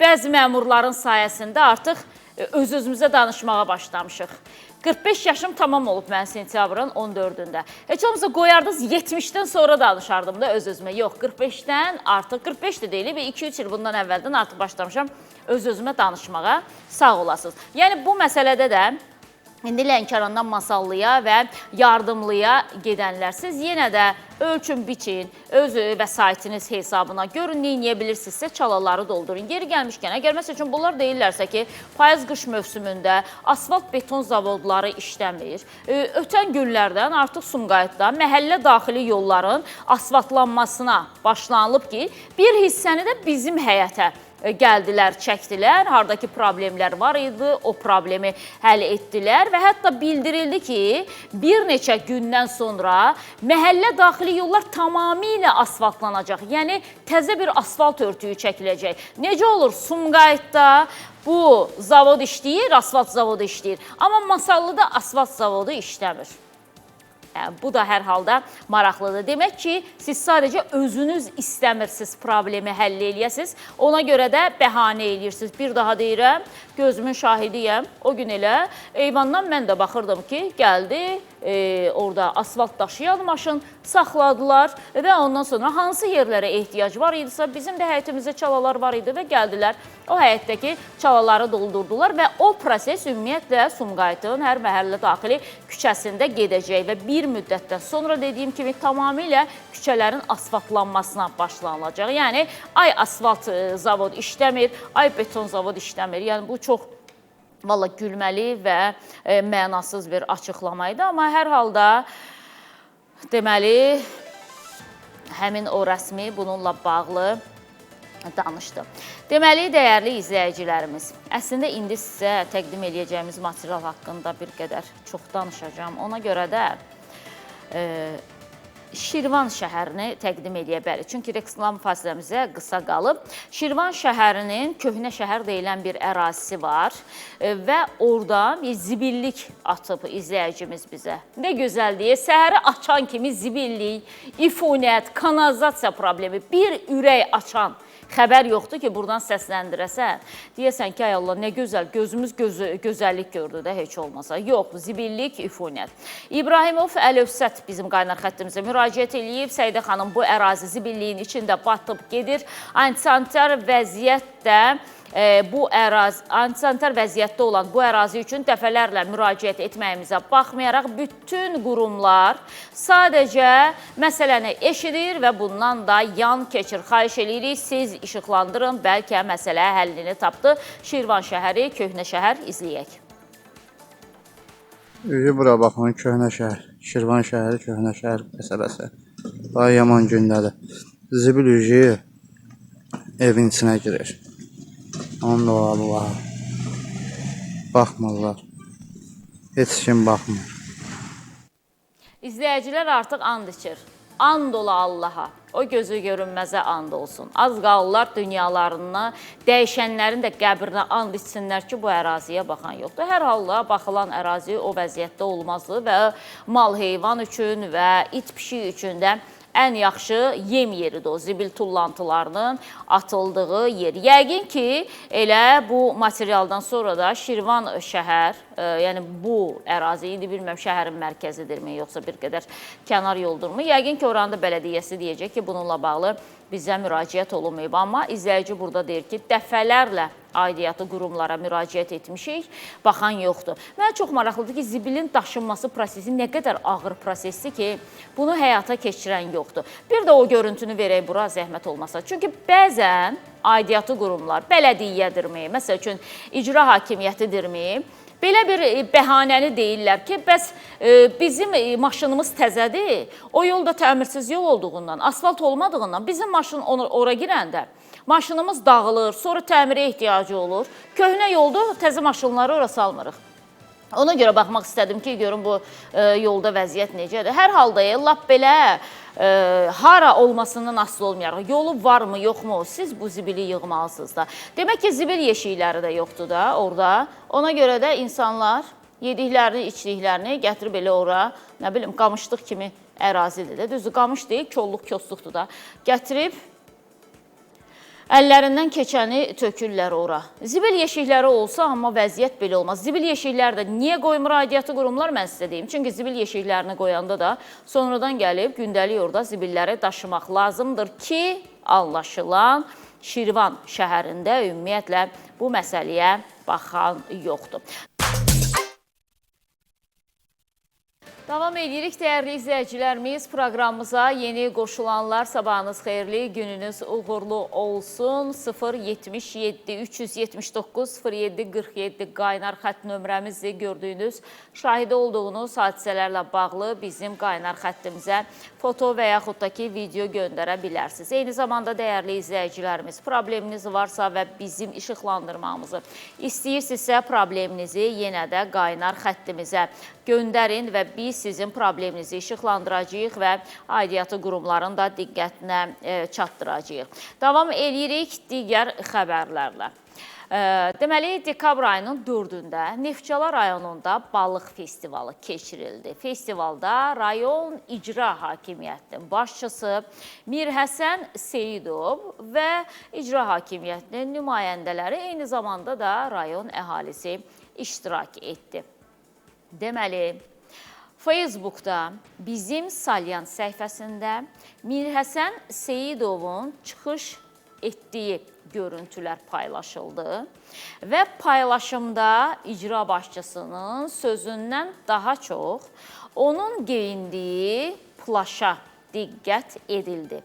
bəzi məmurların sayəsində artıq öz-özümüzə danışmağa başlamışıq. 45 yaşım tamam olub mən sentyabrın 14-ündə. Heç olmasa qoyardınız 70-dən sonra danışardım da öz-özümə. Yox, 45-dən artıq, 45 də deyil, 2-3 il bundan əvvəldən artıq başlamışam öz-özümə danışmağa. Sağ olasınız. Yəni bu məsələdə də İndi Lənkərandan Masallıya və Yardımlıya gedənlərsiz yenə də ölçün, biçin, öz vəsaitiniz hesabına görün, neyə bilirsinizsə çalaları doldurun. Yeri gəlmişkən, əgər məsəl üçün bunlar deyirlərsə ki, payız-qış mövsümündə asfalt beton zavodları işləmir. Ötən günlərdən artıq Sumqayıtda məhəllə daxili yolların asfaltlanmasına başlanılıb ki, bir hissəni də bizim həyətə gəldilər, çəkdilər, haradakı problemlər var idi, o problemi həll etdilər və hətta bildirildi ki, bir neçə gündən sonra məhəllə daxili yollar tamamilə asfaltlanacaq. Yəni, təzə bir asfalt örtüyü çəkiləcək. Necə olur? Sumqayıtda bu zavod işləyir, asfalt zavodu işləyir. Amma Masallıda asfalt zavodu işləmir. Yəni, bu da hər halda maraqlıdır. Demək ki, siz sadəcə özünüz istəmirsiniz problemi həll eləyəsiniz. Ona görə də bəhanə eləyirsiniz. Bir daha deyirəm, gözümün şahidiyəm. O gün elə eyvandan mən də baxırdım ki, gəldi, orada asfalt daşıyan maşın saxladılar və ondan sonra hansı yerlərə ehtiyac var idisə, bizim də həyətimizdə çalalar var idi və gəldilər. O həyətdəki çalaları doldurdular və o proses ümumiyyətlə Sumqayıtın hər məhəllə daxili küçəsində gedəcək və bir müddətdən sonra dediyim kimi tamamilə küçələrin asfaltlanmasına başlanılacaq. Yəni, ay asfalt zavod işləmir, ay beton zavod işləmir. Yəni, bu çox valla gülməli və mənasız bir açıqlamaydı. Amma hər halda deməli, həmin o rəsmi bununla bağlı danışdı. Deməli, dəyərli izləyicilərimiz, əslində indi sizə təqdim edəcəyimiz material haqqında bir qədər çox danışacağım. Ona görə də Şirvan şəhərini təqdim edə bilərik. Çünki reklam fasiləmizə qısa qalıb. Şirvan şəhərinin köhnə şəhər deyilən bir ərazisi var və orada bir zibillik atıb izləyicimiz bizə. Nə gözəl deyə, səhəri açan kimi zibillik, ifunət, kanalizasiya problemi, bir ürək açan xəbər yoxdur ki, buradan səsləndirəsən. Deyəsən ki, ay Allah, nə gözəl, gözümüz gözəllik gördü də heç olmasa. Yox, zibillik, ifunət. İbrahimov Əlövsət bizim qaynar xəttimizə müraciət edib. Səidə xanım bu ərazi zibilliyin içində batıb gedir. Antisanitar vəziyyətdə antisanitar vəziyyətdə olan bu ərazi üçün dəfələrlə müraciət etməyimizə baxmayaraq bütün qurumlar sadəcə məsələni eşidir və bundan da yan keçir. Xahiş edirik, siz işıqlandırın, bəlkə məsələ həllini tapdı. Şirvan şəhəri, köhnə şəhər izləyək. Bura baxın, köhnə şəhər, Şirvan şəhəri, köhnə şəhər məsələsi. Daha yaman gündədir. Zibil ücü evin içinə girir. Onun dolabı var. Baxmırlar. Heç kim baxmır. İzləyicilər artıq and içir. And ola Allaha. O gözü görünməzə and olsun. Az qalırlar dünyalarını, dəyişənlərin də qəbrinə and içsinlər ki, bu əraziyə baxan yoxdur. Hər halda baxılan ərazi o vəziyyətdə olmazdı və mal heyvan üçün və it pişik üçün də ən yaxşı yem yeridir o zibil tullantılarının atıldığı yer. Yəqin ki, elə bu materialdan sonra da Şirvan şəhər, yəni bu ərazi, indi bilməm şəhərin mərkəzidirmi, yoxsa bir qədər kənar yoldurmu? Yəqin ki, oranın bələdiyyəsi deyəcək ki, bununla bağlı bizə müraciət olunmayıb. Amma izləyici burada deyir ki, dəfələrlə aidiyyatı qurumlara müraciət etmişik, baxan yoxdur. Mənə çox maraqlıdır ki, zibilin daşınması prosesi nə qədər ağır prosesdir ki, bunu həyata keçirən yoxdur. Bir də o görüntünü verək bura, zəhmət olmasa. Çünki bəzən aidiyyatı qurumlar, bələdiyyədirmi, məsəl üçün icra hakimiyyətidirmi, belə bir bəhanəni deyirlər ki, bəs bizim maşınımız təzədir, o yolda təmirsiz yol olduğundan, asfalt olmadığından bizim maşın ora girəndə maşınımız dağılır, sonra təmirə ehtiyacı olur. Köhnə yolda təzə maşınları ora salmırıq. Ona görə baxmaq istədim ki, görün bu yolda vəziyyət necədir. Hər halda lap belə hara olmasından asılı olmayaraq, yolu varmı, yoxmu, siz bu zibili yığmalısınız da. Demək ki, zibil yeşikləri də yoxdur da orada. Ona görə də insanlar yediklərini, içdiklərini gətirib elə ora, nə bilim, qamışlıq kimi ərazidir də. Düzdür, qamış deyil, kolluq, kosluqdur da. Gətirib əllərindən keçəni tökürlər ora. Zibil yeşikləri olsa, amma vəziyyət belə olmaz. Zibil yeşikləri də niyə qoymur aidiyyatı qurumlar, mən sizə deyim. Çünki zibil yeşiklərini qoyanda da sonradan gəlib gündəlik orada zibilləri daşımaq lazımdır ki, anlaşılan Şirvan şəhərində ümumiyyətlə bu məsələyə baxan yoxdur. Davam edirik, dəyərli izləyicilərimiz. Proqramımıza yeni qoşulanlar, sabahınız xeyirli, gününüz uğurlu olsun. 077 379 07 47 qaynar xətt nömrəmizdir. Gördüyünüz, şahidi olduğunuz hadisələrlə bağlı bizim qaynar xəttimizə foto və yaxud da ki, video göndərə bilərsiniz. Eyni zamanda dəyərli izləyicilərimiz, probleminiz varsa və bizim işıqlandırmamızı istəyirsinizsə, probleminizi yenə də qaynar xəttimizə göndərin və biz sizin probleminizi işıqlandıracağıq və aidiyyatı qurumların da diqqətinə çatdıracağıq. Davam edirik digər xəbərlərlə. Deməli, dekabr ayının 4-də Neftçala rayonunda balıq festivalı keçirildi. Festivalda rayon icra hakimiyyətinin başçısı Mirhəsən Seyidov və icra hakimiyyətinin nümayəndələri, eyni zamanda da rayon əhalisi iştirak etdi. Deməli, Facebookda bizim Salyan səhifəsində Mirhəsən Seyidovun çıxış etdiyi görüntülər paylaşıldı və paylaşımda icra başçısının sözündən daha çox onun geyindiyi plaşa diqqət edildi.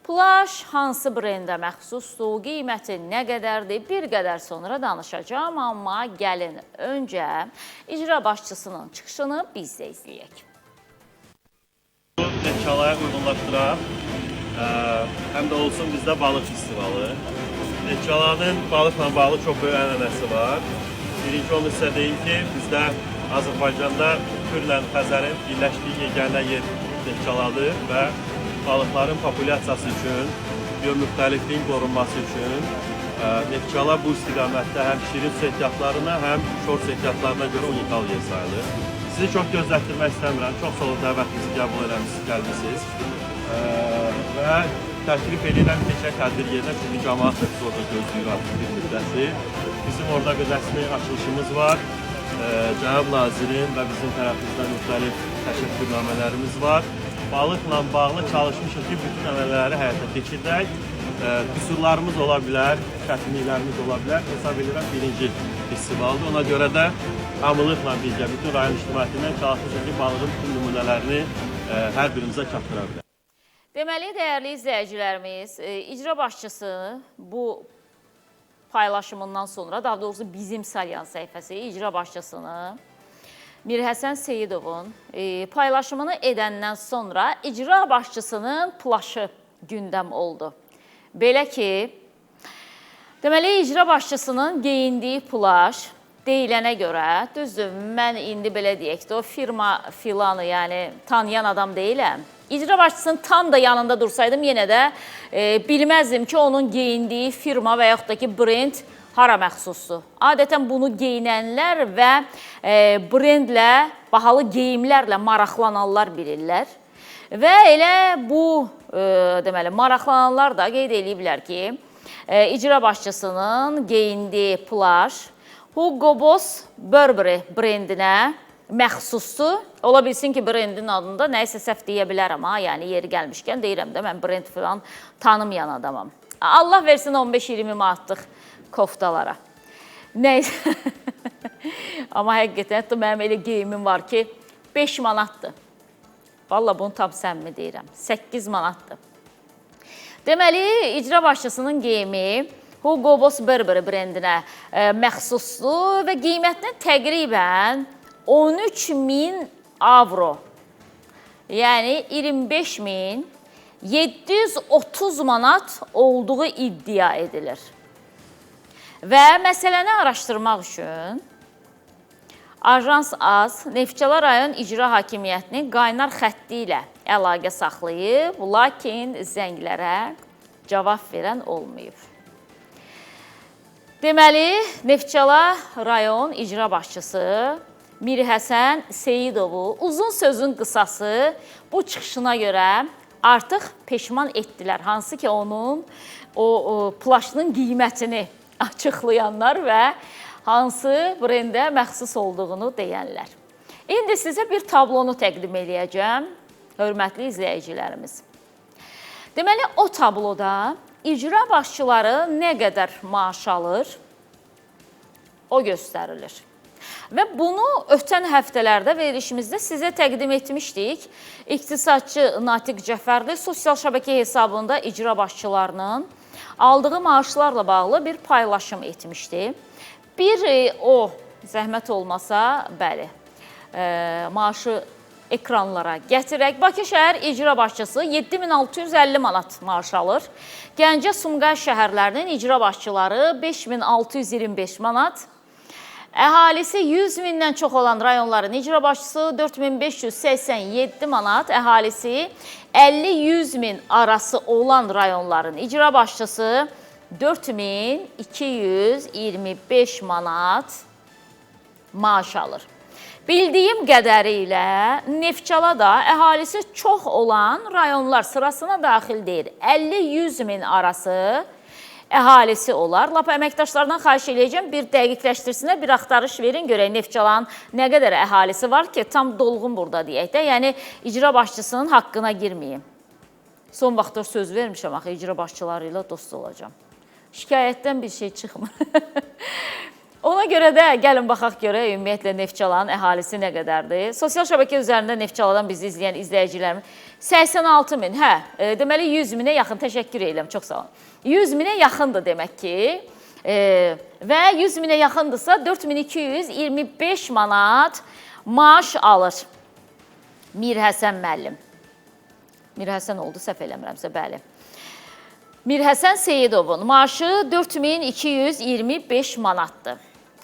Plaş hansı brendə məxsusdur, qiyməti nə qədərdir, bir qədər sonra danışacağım, amma gəlin öncə icra başçısının çıxışını biz də izləyək. Neftçalaya uyğunlaşdıraq, həm də olsun bizdə balıq festivalı. Neftçalanın balıqla bağlı çox böyük ənənəsi var. Birinci onu sizə deyim ki, bizdə Azərbaycanda Kürlə Xəzərin birləşdiyi yeganə yer Neftçaladır və balıqların populyasiyası üçün, biomüxtəlifliyin qorunması üçün Neftçala bu istiqamətdə həm şirin su ehtiyatlarına, həm şor su ehtiyatlarına görə unikal yer sayılır. Sizi çox gözlətdirmək istəmirəm. Çox sağ olun, dəvətinizi qəbul eləmişsiniz, gəlmişsiniz. Və təklif edirəm keçək tədbir yerinə, çünki cəmaat da biz orada gözləyir artıq bir müddəti. Bizim orada bir rəsmi açılışımız var. Cənab nazirin və bizim tərəfimizdən müxtəlif təşəkkürnamələrimiz var. Balıqla bağlı çalışmışıq ki, bütün əməlləri həyata keçirdək. Qüsurlarımız ola bilər, çətinliklərimiz ola bilər. Hesab edirəm birinci festivaldır. Ona görə də hamılıqla birgə bütün rayon ictimaiyyətindən çalışmışıq ki, balığın bütün nümunələrini hər birimizə çatdıra bilər. Deməli, dəyərli izləyicilərimiz, icra başçısı bu paylaşımından sonra, daha doğrusu bizim Salyan səhifəsi icra başçısını Mirhəsən Seyidovun paylaşımını edəndən sonra icra başçısının plaşı gündəm oldu. Belə ki, deməli, icra başçısının geyindiyi plaş deyilənə görə, düzdür, mən indi belə deyək də, o firma filanı, yəni tanıyan adam deyiləm. İcra başçısının tam da yanında dursaydım, yenə də bilməzdim ki, onun geyindiyi firma və yaxud da ki, brend hara məxsusdur. Adətən bunu geyinənlər və brendlə, bahalı geyimlərlə maraqlananlar bilirlər. Və elə bu, deməli, maraqlananlar da qeyd ediblər ki, icra başçısının geyindiyi plaş Hugo Boss Burberry brendinə məxsusdur. Ola bilsin ki, brendin adında nəyisə səhv deyə bilərəm, yəni yeri gəlmişkən deyirəm də, mən brend falan tanımayan adamam. Allah versin 15-20 manatlıq koftalara. Nəysə, amma həqiqətən mənim elə geyimim var ki, 5 manatdır. Valla bunu tam səmimi deyirəm, 8 manatdır. Deməli, icra başçısının geyimi Hugo Boss Burberry brendinə məxsusdur və qiymətinin təqribən 13.000 avro, yəni 25.730 manat olduğu iddia edilir. Və məsələni araşdırmaq üçün Ajans AZ Neftçala rayon icra hakimiyyətinin qaynar xətti ilə əlaqə saxlayıb, lakin zənglərə cavab verən olmayıb. Deməli, Neftçala rayon icra başçısı Mirhəsən Seyidovu uzun sözün qısası bu çıxışına görə artıq peşman etdilər. Hansı ki, onun o plaşının qiymətini açıqlayanlar və hansı brendə məxsus olduğunu deyənlər. İndi sizə bir tablonu təqdim edəcəm, hörmətli izləyicilərimiz. Deməli, o tabloda icra başçıları nə qədər maaş alır, o göstərilir. Və bunu ötən həftələrdə verilişimizdə sizə təqdim etmişdik. İqtisadçı Natiq Cəfərli sosial şəbəkə hesabında icra başçılarının aldığı maaşlarla bağlı bir paylaşım etmişdi. Bir o zəhmət olmasa, bəli, maaşı ekranlara gətirək. Bakı şəhər icra başçısı 7650 manat maaş alır. Gəncə, Sumqayıt şəhərlərinin icra başçıları 5625 manat. Əhalisi 100 mindən çox olan rayonların icra başçısı 4587 manat. Əhalisi 50-100 min arası olan rayonların icra başçısı 4225 manat maaş alır. Bildiyim qədərilə Neftçala da əhalisi çox olan rayonlar sırasına daxil deyil. 50-100 min arası əhalisi olar. Lap əməkdaşlardan xahiş edəcəm, bir dəqiqləşdirsinə, bir axtarış verin, görək Neftçalanın nə qədər əhalisi var ki, tam dolğun burada deyək də. Yəni, icra başçısının haqqına girməyim. Son vaxtlar söz vermişəm, axı, icra başçıları ilə dost olacam. Şikayətdən bir şey çıxmır. Ona görə də gəlin baxaq görək ümumiyyətlə Neftçalanın əhalisi nə qədərdir. Sosial şəbəkə üzərində Neftçaladan bizi izləyən izləyicilərimiz 86 min, deməli 100 minə yaxın, təşəkkür edirəm, çox sağ olun. 100 minə yaxındır demək ki və 100 minə yaxındırsa 4225 manat maaş alır Mirhəsən müəllim. Mirhəsən oldu, səhv eləmirəmsə, bəli. Mirhəsən Seyidovun maaşı 4225 manatdır.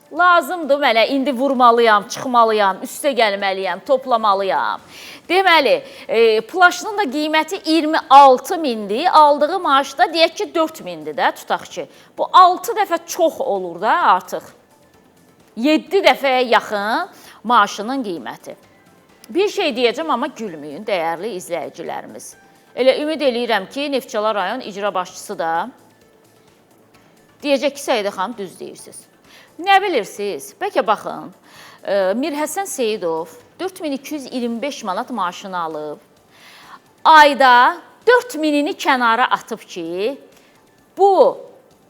Lazımdır mənə, indi vurmalıyam, çıxmalıyam, üstə gəlməliyəm, toplamalıyam. Deməli, plaşının da qiyməti 26 mindir, aldığı maaş da deyək ki 4 mindir də, tutaq ki. Bu 6 dəfə çox olur da artıq. 7 dəfəyə yaxın maaşının qiyməti. Bir şey deyəcəm, amma gülməyin, dəyərli izləyicilərimiz. Elə ümid eləyirəm ki, Neftçala rayon icra başçısı da deyəcək ki, Səidə xanım, düz deyirsiniz. Nə bilirsiniz? Bəlkə baxın, Mirhəsən Seyidov 4225 manat maaşını alıb, ayda 4000-ini kənara atıb ki, bu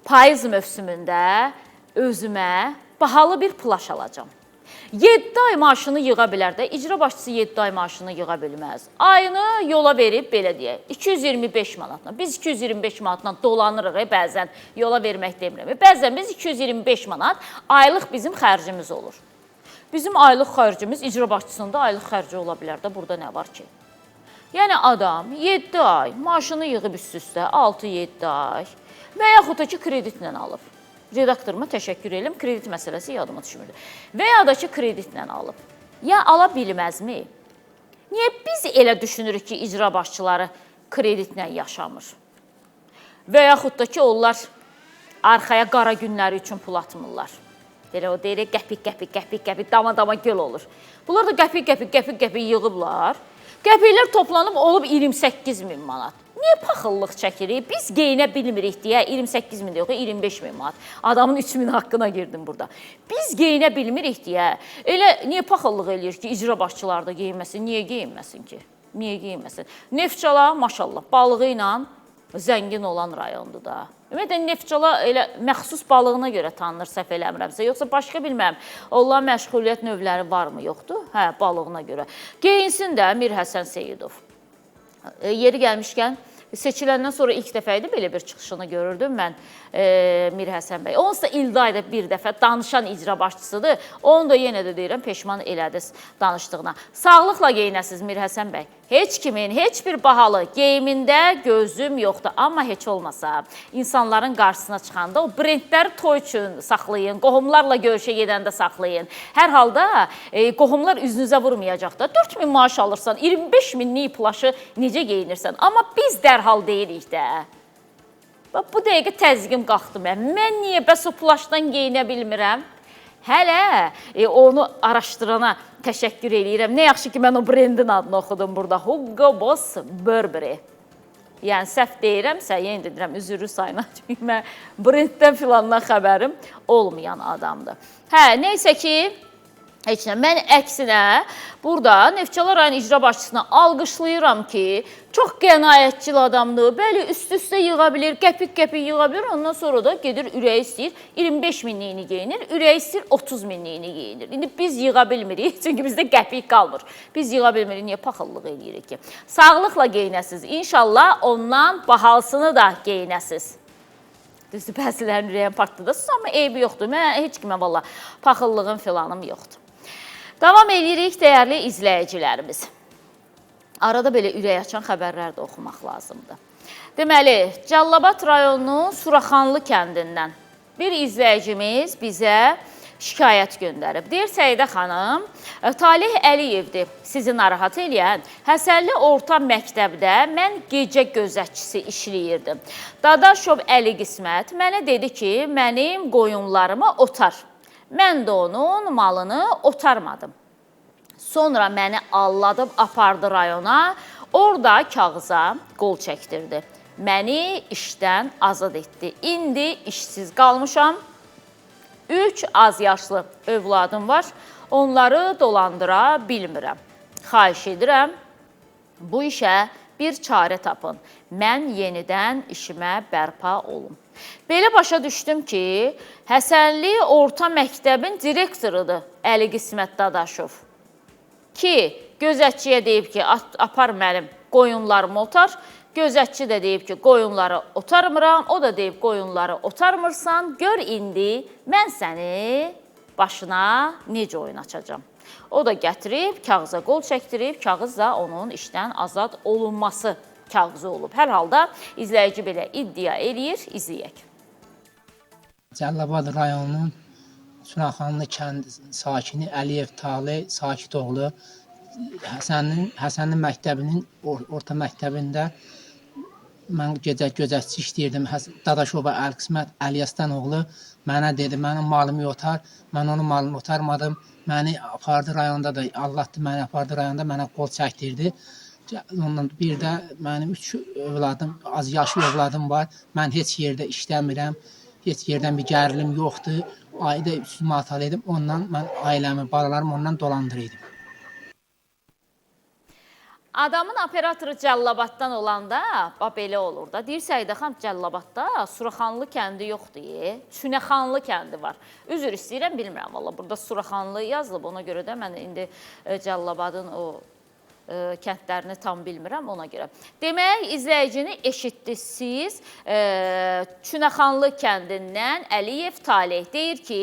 payız mövsümündə özümə bahalı bir plaş alacam. 7 ay maaşını yığa bilər də, icra başçısı 7 ay maaşını yığa bilməz. Ayını yola verib, belə deyək, 225 manatla. Biz 225 manatla dolanırıq, bəzən yola vermək demirəm. Bəzən biz 225 manat aylıq bizim xərcimiz olur. Bizim aylıq xərcimiz, icra başçısının da aylıq xərci ola bilər də, burada nə var ki? Yəni adam 7 ay maaşını yığıb üst-üstə, 6-7 ay və yaxud da ki, kreditlə alıb. Redaktoruma təşəkkür edirəm, kredit məsələsi yadıma düşmürdü. Və ya da ki, kreditlə alıb. Ya ala bilməzmi? Niyə biz elə düşünürük ki, icra başçıları kreditlə yaşamır? Və yaxud da ki, onlar arxaya qara günləri üçün pul atmırlar. Belə o deyir, qəpik, dama göl olur. Bunlar da qəpik yığıblar. Qəpiklər toplanıb olub 28 min manat. Niyə paxıllıq çəkirik? Biz geyinə bilmirik deyə 28 min yox, 25 min manat. Adamın 3 min haqqına girdim burada. Biz geyinə bilmirik deyə elə niyə paxıllıq eləyir ki, icra başçıları da geyinməsin? Niyə geyinməsin ki? Niyə geyinməsin? Neftçala maşallah balığı ilə zəngin olan rayondur da. Ümumiyyətlə Neftçala elə məxsus balığına görə tanınır, səhv eləmirəmsə, yoxsa başqa bilməm, onların məşğuliyyət növləri varmı, yoxdur? Hə, balığına görə. Geyinsin də Mirhəsən Seyidov. Yeri gəlmişkən, seçiləndən sonra ilk dəfə idi belə bir çıxışını görürdüm mən Mirhəsən bəy. Onsuz da ildə ayda bir dəfə danışan icra başçısıdır. Onu da yenə də deyirəm, peşman elədiniz danışdığına. Sağlıqla geyinəsiniz Mirhəsən bəy. Heç kimin, heç bir bahalı geyimində gözüm yoxdur. Amma heç olmasa insanların qarşısına çıxanda o brendləri toy üçün saxlayın, qohumlarla görüşə gedəndə saxlayın. Hər halda qohumlar üzünüzə vurmayacaq da. 4000 maaş alırsan, 25 minlik plaşı necə geyinirsən? Amma biz dərhal deyirik də. Bu dəqiqə təzyiqim qalxdı mən. Mən niyə bəs o plaşdan geyinə bilmirəm? Hələ onu araşdırana təşəkkür edirəm. Nə yaxşı ki, mən o brendin adını oxudum burada. Hugo Boss Burberry. Yəni, səhv deyirəmsə, yenə dedirəm, üzürlü sayına. Çünki mən brenddən filandan xəbərim olmayan adamdır. Hə, neysə ki, heç nə. Mən əksinə burada Neftçala rayon icra başçısına alqışlayıram ki, çox qənaətçil adamdır, bəli, üst-üstə yığa bilir, qəpik yığa bilir, ondan sonra da gedir ürəyi istəyir, 25 minliyini geyinir, ürəyi istəyir, 30 minliyini geyinir. İndi biz yığa bilmirik, çünki bizdə qəpik qalmır. Biz yığa bilmirik, niyə paxıllıq eləyirik ki? Sağlıqla geyinəsiz, inşallah ondan bahalsını da geyinəsiz. Düzdür, bəzilərin ürəyin partladasınız, amma eybi yoxdur. Mən heç kimə valla paxıllığım filanım yoxdur. Davam edirik, dəyərli izləyicilərimiz. Arada belə ürək açan xəbərlər də oxumaq lazımdır. Deməli, Cəllabad rayonunun Suraxanlı kəndindən bir izləyicimiz bizə şikayət göndərib. Deyir Səidə xanım, Talih Əliyevdir sizi narahat eləyən. Həsənli orta məktəbdə mən gecə gözətçisi işləyirdim. Dadaşov Əli Qismət mənə dedi ki, mənim qoyunlarımı otar. Mən də onun malını otarmadım. Sonra məni alladıb apardı rayona, orada kağıza qol çəkdirdi. Məni işdən azad etdi. İndi işsiz qalmışam. 3 az yaşlı övladım var. Onları dolandıra bilmirəm. Xahiş edirəm, bu işə bir çarə tapın. Mən yenidən işimə bərpa olum. Belə başa düşdüm ki, Həsənli Orta Məktəbin direktorudur Əli Qismət Dadaşov. Ki, gözətçiyə deyib ki, apar mənim qoyunlarımı otar. Gözətçi də deyib ki, qoyunları otarmıram. O da deyib, qoyunları otarmırsan. Gör indi, mən səni başına necə oyun açacağam. O da gətirib, kağıza qol çəkdirib, kağız da onun işdən azad olunması kağızı olub. Hər halda izləyici belə iddia eləyir, izləyək. Cəllabad rayonunun Sunaxanlı kənd sakini Əliyev Talih Sakitoğlu Həsənli məktəbinin orta məktəbində mən gecə gözətçi işləyirdim. Dadaşova Əli Qismət Əliyaslan mənə dedi, mənim malımı yotar. Mən onun malını otarmadım. Məni apardı rayonda da, Allah'tı məni apardı rayonda, mənə qol çəkdirdi. Ondan bir də mənim 3 övladım, az yaşlı övladım var. Mən heç yerdə işləmirəm. Heç yerdən bir gərilim yoxdur. Ayda 300 manat alıyordum. Ondan mən ailəmi, balalarımı ondan dolandırıyordum. Adamın operatoru Cəllabaddan olanda belə olur da. Deyir Səidə xanım, Cəllabadda Suraxanlı kəndi yoxdur, Çünəxanlı kəndi var. Üzr istəyirəm, bilmirəm valla. Burada Suraxanlı yazılıb, ona görə də mən indi Cəllabadın o kəndlərini tam bilmirəm, ona görə. Demək, izləyicini eşitdiniz siz. Çünəxanlı kəndindən Əliyev Talih deyir ki,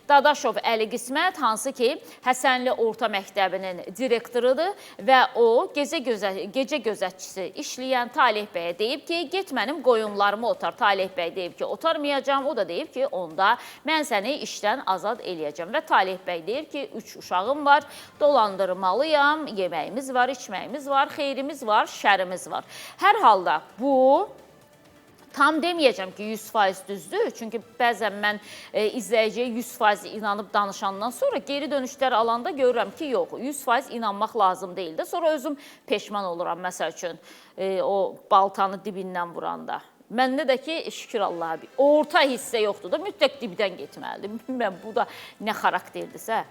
Dadaşov Əli Qismət, hansı ki, Həsənli Orta Məktəbinin direktorudur və o, gecə gözətçisi işləyən Talih bəyə deyib ki, get mənim qoyunlarımı otar. Talih bəy deyib ki, otarmayacam. O da deyib ki, onda mən səni işdən azad eləyəcəm. Və Talih bəy deyir ki, 3 uşağım var, dolandırmalıyam, yeməyimiz var, içməyimiz var, xeyrimiz var, şərimiz var. Hər halda bu, tam deməyəcəm ki, 100% düzdür. Çünki bəzən mən izləyiciyə 100% inanıb danışandan sonra geri dönüşlər alanda görürəm ki, yox, 100% inanmaq lazım deyil də. Sonra özüm peşman oluram, məsəl üçün, o baltanı dibindən vuranda. Məndə də ki, şükür Allah'a, orta hissə yoxdur da, mütləq dibdən getməlidir. Bilməm, bu da nə xarakterdirsə.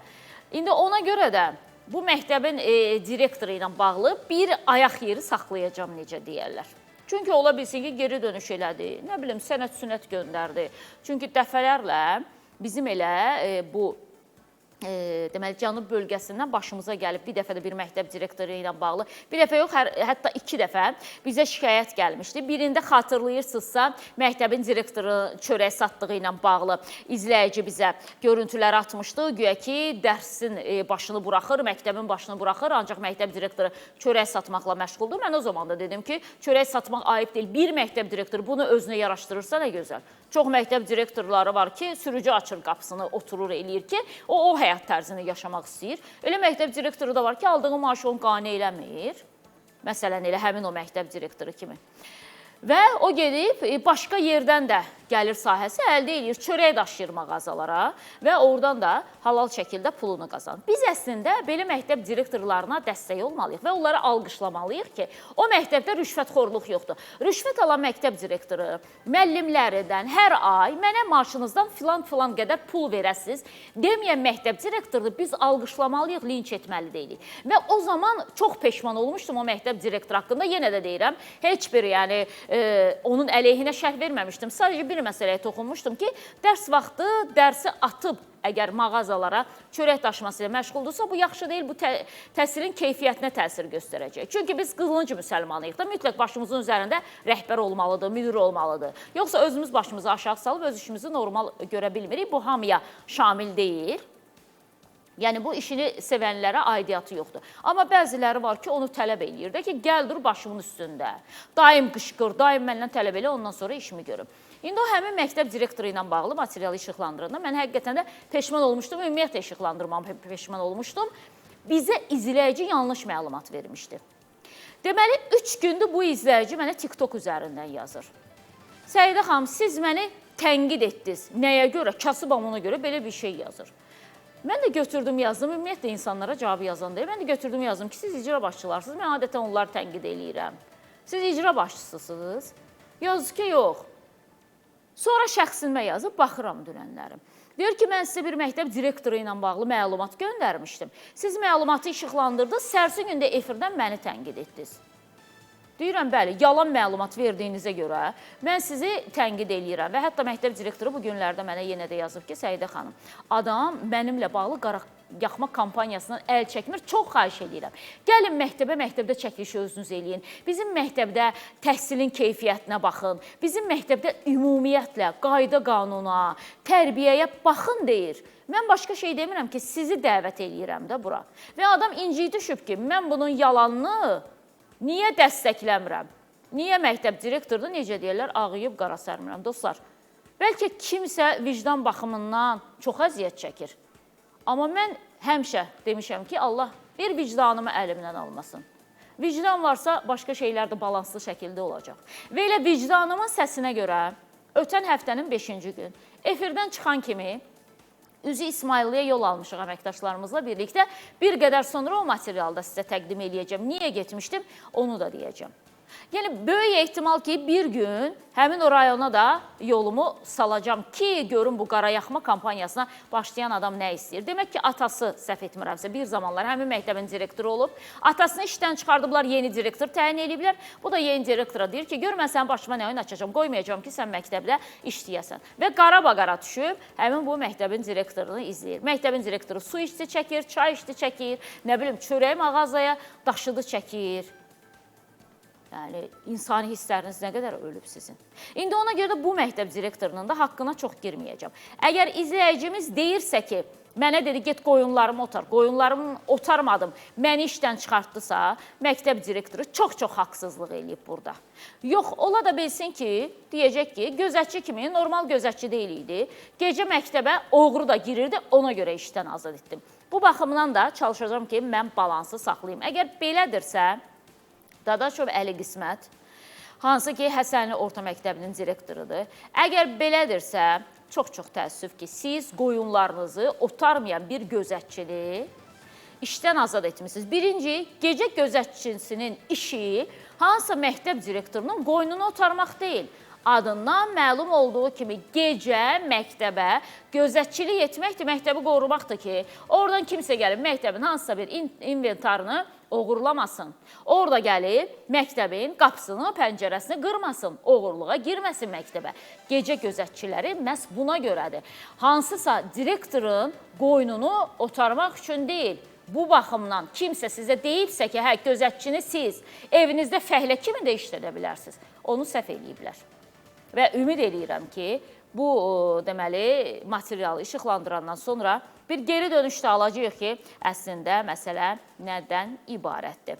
İndi ona görə də bu məktəbin direktoru ilə bağlı bir ayaq yeri saxlayacam, necə deyərlər. Çünki ola bilsin ki, geri dönüş elədi, nə bilim, sənət göndərdi. Çünki dəfələrlə bizim elə bu deməli, Cənub bölgəsindən başımıza gəlib bir dəfə də bir məktəb direktoru ilə bağlı, bir dəfə yox, hətta 2 dəfə bizə şikayət gəlmişdi. Birində xatırlayırsınızsa, məktəbin direktoru çörək satdığı ilə bağlı izləyici bizə görüntülər atmışdı. Güya ki, dərsin başını buraxır, məktəbin başını buraxır, ancaq məktəb direktoru çörək satmaqla məşğuldur. Mən o zaman da dedim ki, çörək satmaq ayıb deyil. Bir məktəb direktoru bunu özünə yaraşdırırsa nə gözəl. Çox məktəb direktorları var ki, sürücü açır qapısını, oturur, eləyir ki, o həyat tərzini yaşamaq istəyir. Elə məktəb direktoru da var ki, aldığı maaşı onu qane eləmir. Məsələn, elə həmin o məktəb direktoru kimi. Və o gedib başqa yerdən də gəlir sahəsi əldə edir, çörək daşıyır mağazalara və oradan da halal şəkildə pulunu qazanır. Biz əslində belə məktəb direktorlarına dəstək olmalıyıq və onları alqışlamalıyıq ki, o məktəbdə rüşvətxorluq yoxdur. Rüşvət alan məktəb direktoru müəllimlərindən hər ay mənə maaşınızdan filan qədər pul verəsiniz deməyən məktəb direktoru biz alqışlamalıyıq, linç etməli deyilik. Və o zaman çox peşman olmuşdum o məktəb direktoru haqqında. Yenə də deyirəm, heç bir yəni onun əleyhinə şərh verməmişdim. Sadəcə bir məsələyə toxunmuşdum ki, dərs vaxtı dərsi atıb əgər mağazalara çörək daşıması ilə məşğuldursa, bu yaxşı deyil, bu təhsilin keyfiyyətinə təsir göstərəcək. Çünki biz qılınc müsəlmanıyıq da, mütləq başımızın üzərində rəhbər olmalıdır, müdir olmalıdır. Yoxsa özümüz başımızı aşağı salıb öz işimizi normal görə bilmirik. Bu hamıya şamil deyil. Yəni bu işini sevənlərə aidiyyatı yoxdur. Amma bəziləri var ki, onu tələb eləyir də ki, gəl dur başımın üstündə. Daim qışqır, daim məndən tələb elə, ondan sonra işimi görüm. İndi o həmin məktəb direktoru ilə bağlı materialı işıqlandıranda mən həqiqətən də peşman olmuşdum, ümumiyyətlə işıqlandırmama peşman olmuşdum. Bizə izləyici yanlış məlumat vermişdi. Deməli, 3 gündür bu izləyici mənə TikTok üzərindən yazır. Səidə xanım, siz məni tənqid etdiniz. Nəyə görə? Kasıbam ona görə belə bir şey yazır. Mən də götürdüm yazdım, ümumiyyətlə insanlara cavabı yazan deyil. Mən də götürdüm yazdım ki, siz icra başçılarsınız, mən adətən onları tənqid eləyirəm. Siz icra başçısısınız? Yazır ki, yox. Sonra şəxsimə yazıb, baxıram dünənlərim. Deyir ki, mən sizə bir məktəb direktoru ilə bağlı məlumat göndərmişdim. Siz məlumatı işıqlandırdınız, sərsi gündə efirdən məni tənqid etdiniz. Deyirəm, bəli, yalan məlumat verdiyinizə görə mən sizi tənqid eləyirəm və hətta məktəb direktoru bu günlərdə mənə yenə də yazıb ki, Səidə xanım, adam mənimlə bağlı qara yaxma kampaniyasından əl çəkmir, çox xahiş edirəm. Gəlin məktəbdə çəkilişi özünüz eləyin. Bizim məktəbdə təhsilin keyfiyyətinə baxın. Bizim məktəbdə ümumiyyətlə qayda qanuna, tərbiyəyə baxın deyir. Mən başqa şey demirəm ki, sizi dəvət eləyirəm də bura. Və adam inciyi düşüb ki, mən bunun yalanını niyə dəstəkləmirəm? Niyə məktəb direktorda necə deyirlər, ağıyıb qara sərmirəm? Dostlar, bəlkə kimsə vicdan baxımından çox əziyyət çəkir. Amma mən həmişə demişəm ki, Allah bir vicdanımı əlimdən almasın. Vicdan varsa, başqa şeylər də balanslı şəkildə olacaq. Və elə vicdanımın səsinə görə, ötən həftənin 5-ci gün, efirdən çıxan kimi, Üzü İsmailliyə yol almışıq əməkdaşlarımızla birlikdə. Bir qədər sonra o materialda sizə təqdim eləyəcəm. Niyə getmişdim, onu da deyəcəm. Yəni, böyük ehtimal ki, bir gün həmin o rayona da yolumu salacam ki, görün bu qarayaxma kampaniyasına başlayan adam nə istəyir. Demək ki, atası, səhv etmirəmsə, bir zamanlar həmin məktəbin direktoru olub. Atasını işdən çıxardıblar, yeni direktor təyin ediblər. Bu da yeni direktora deyir ki, gör, mən sənin başıma nə oyun açacağım, qoymayacağım ki, sən məktəbdə işləyəsən. Və qara-baqara düşüb, həmin bu məktəbin direktorunu izləyir. Məktəbin direktoru su işçi çəkir, çay işçi çəkir, nə bilim, çörək mağazaya daşıdı çəkir. Yəni, insani hissləriniz nə qədər ölüb sizin. İndi ona görə də bu məktəb direktorunun da haqqına çox girməyəcəm. Əgər izləyicimiz deyirsə ki, mənə dedi, get qoyunlarımı otar, qoyunlarımı otarmadım, məni işdən çıxartdısa, məktəb direktoru çox-çox haqsızlıq eləyib burada. Yox, ola da bilsin ki, deyəcək ki, gözətçi kimi, normal gözətçi deyil idi, gecə məktəbə oğru da girirdi, ona görə işdən azad etdim. Bu baxımdan da çalışacağım ki, mən balansı saxlayayım. Əgər belədirsə, Dadaşov Əli Qismət, hansı ki, Həsənli Orta Məktəbinin direktorudur. Əgər belədirsə, çox-çox təəssüf ki, siz qoyunlarınızı otarmayan bir gözətçini işdən azad etmişsiniz. Birinci, gecə gözətçisinin işi hansı məktəb direktorunun qoyununu otarmaq deyil. Adından məlum olduğu kimi gecə məktəbə gözətçilik etməkdir, məktəbi qorumaqdır ki, oradan kimsə gəlib məktəbin hansısa bir inventarını oğurlamasın. Orada gəlib məktəbin qapısını, pəncərəsini qırmasın, oğurluğa girməsin məktəbə. Gecə gözətçiləri məhz buna görədir. Hansısa direktorun qoynunu otarmaq üçün deyil. Bu baxımdan kimsə sizə deyibsə ki, hə, gözətçini siz evinizdə fəhlə kimi də işlədə bilərsiniz, onu səhv eləyiblər. Və ümid edirəm ki, bu deməli materialı işıqlandırandan sonra bir geri dönüş də alacağıq ki, əslində məsələ nədən ibarətdir.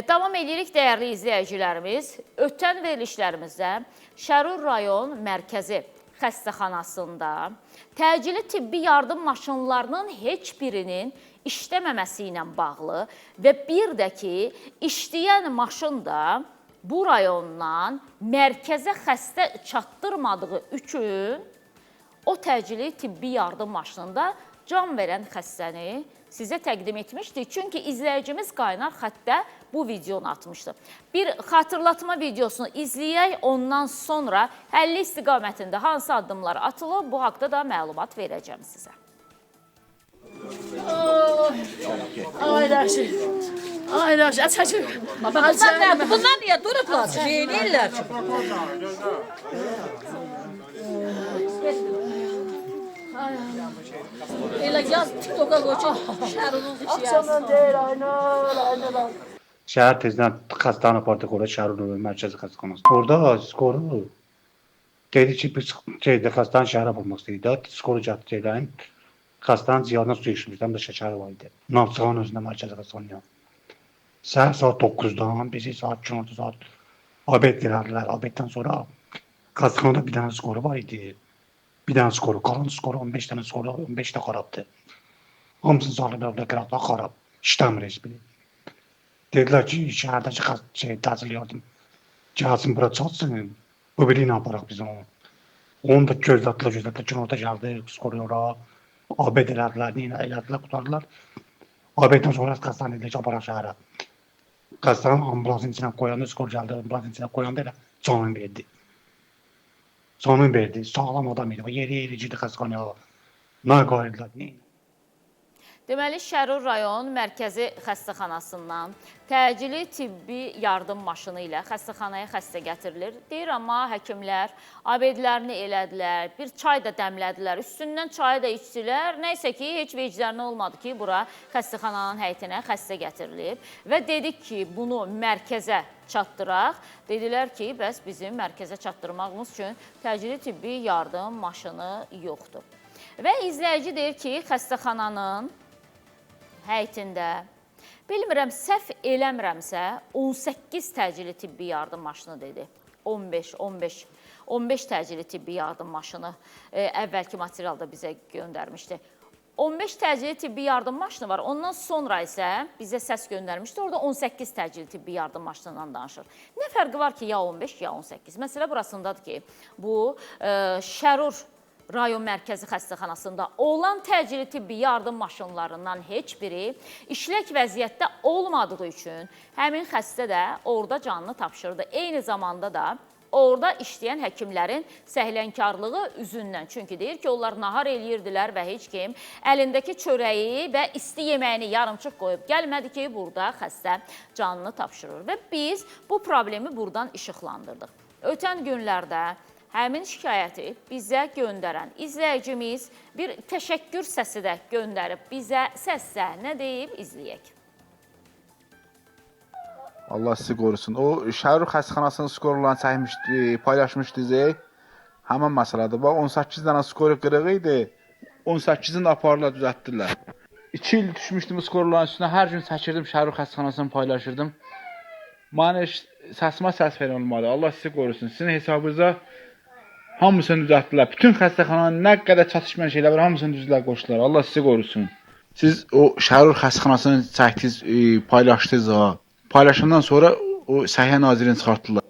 Davam edirik, dəyərli izləyicilərimiz. Ötən verilişlərimizdə Şərur rayon mərkəzi xəstəxanasında təcili tibbi yardım maşınlarının heç birinin işləməməsi ilə bağlı və bir də ki, işləyən maşın da bu rayondan mərkəzə xəstə çatdırmadığı üçün o təcili tibbi yardım maşınında can verən xəstəni sizə təqdim etmişdik. Çünki izləyicimiz qaynar xəttə bu videonu atmışdı. Bir xatırlatma videosunu izləyək, ondan sonra həlli istiqamətində hansı addımlar atılıb, bu haqda da məlumat verəcəm sizə. Ay Rəşid, ay Rəşid, çəkil. Bunlar niyə durublar? Neynirlər ki? Elə yaz TikTok'a qoy ki, Şərunun qışı yazsın. Şəhər tezdən xəstəxana protokolu Şərun mərkəzi xəstəxanası. Orada skoru dedi ki, biz xəstəxananın şəhərə bulmaq istəyirdi. Skoru gəldi şeylərin. Xəstənin ciyarına su içmişdi, həm də şəkəri var idi. Naxçıvan özündə mərkəzi xəstəxanaya. Səhər saat 9-dan, bizi saat 2-10 saat abed verərdilər. Abeddən sonra xəstəxanada bir dənə skoru var idi. Bir dənə skoru, qalan skoru 15 dənə skoru, 15 də xarabdır. Hamısını saliblər da qıraqda xarab. İşləmir heç biri. Dedilər ki, şəhərdəki təcil yardım gəlsin, bura çatsın. Bu biri ilə aparaq biz onu. Onu da gözlətdilər ki, orada gəldi, skoru ora. Abed elədilər, elədilər, qutardılar. Abeddən sonra xəstəni edilir ki, aparaq şəhərə. Xəstəni ambulansın içinə qoyanda, skor gəldi, ambulansın içinə qoyanda elə canını verdi. Canını verdi, sağlam adam idi. Yeri girdi xəstəxanaya. Nə qayırdılar, nə? Deməli, Şərur rayon mərkəzi xəstəxanasından təcili tibbi yardım maşını ilə xəstəxanaya xəstə gətirilir. Deyir, amma həkimlər abedlərini elədilər, bir çay da dəmlədilər, üstündən çayı da içdilər. Nəysə ki, heç veclərinə olmadı ki, bura xəstəxananın həyətinə xəstə gətirilib. Və dedik ki, bunu mərkəzə çatdıraq. Dedilər ki, bəs bizim mərkəzə çatdırmağımız üçün təcili tibbi yardım maşını yoxdur. Və izləyici deyir ki, xəstəxananın həyətində, bilmirəm, səhv eləmirəmsə, 18 təcili tibbi yardım maşını dedi. 15 təcili tibbi yardım maşını əvvəlki materialda bizə göndərmişdi. 15 təcili tibbi yardım maşını var. Ondan sonra isə bizə səs göndərmişdi. Orada 18 təcili tibbi yardım maşınından danışır. Nə fərqi var ki, ya 15, ya 18? Məsələ burasındadır ki, bu Şərur rayon mərkəzi xəstəxanasında olan təcili tibbi yardım maşınlarından heç biri işlək vəziyyətdə olmadığı üçün həmin xəstə də orada canını tapşırdı. Eyni zamanda da orada işləyən həkimlərin səhlənkarlığı üzündən. Çünki deyir ki, onlar nahar eləyirdilər və heç kim əlindəki çörəyi və isti yeməyini yarımçıq qoyub gəlmədi ki, burada xəstə canını tapşırır. Və biz bu problemi buradan işıqlandırdıq. Ötən günlərdə həmin şikayəti bizə göndərən izləyicimiz bir təşəkkür səsi də göndərib bizə səssə nə deyib izləyək. Allah sizi qorusun. O Şərur xəstəxanasının skorlarını çəkmişdi, paylaşmışdı. Həmin məsələdir. Bax 18 dənə skoru qırığı idi. 18-ini apardılar, düzəltdilər. 2 il düşmüşdüm skorların üstünə. Hər gün çəkirdim, Şərur xəstəxanasını paylaşırdım. Mənə səsimə səs verən olmadı. Allah sizi qorusun. Sizin hesabınıza hamısını düzəltdilər. Bütün xəstəxananın nə qədər çatışmayan şeylər var, hamısını düzlər qoşdular. Allah sizi qorusun. Siz o Şərur xəstəxanasını çəkdiniz, paylaşdınız ha. Paylaşımdan sonra o Səhiyyə Nazirini çıxartdılar.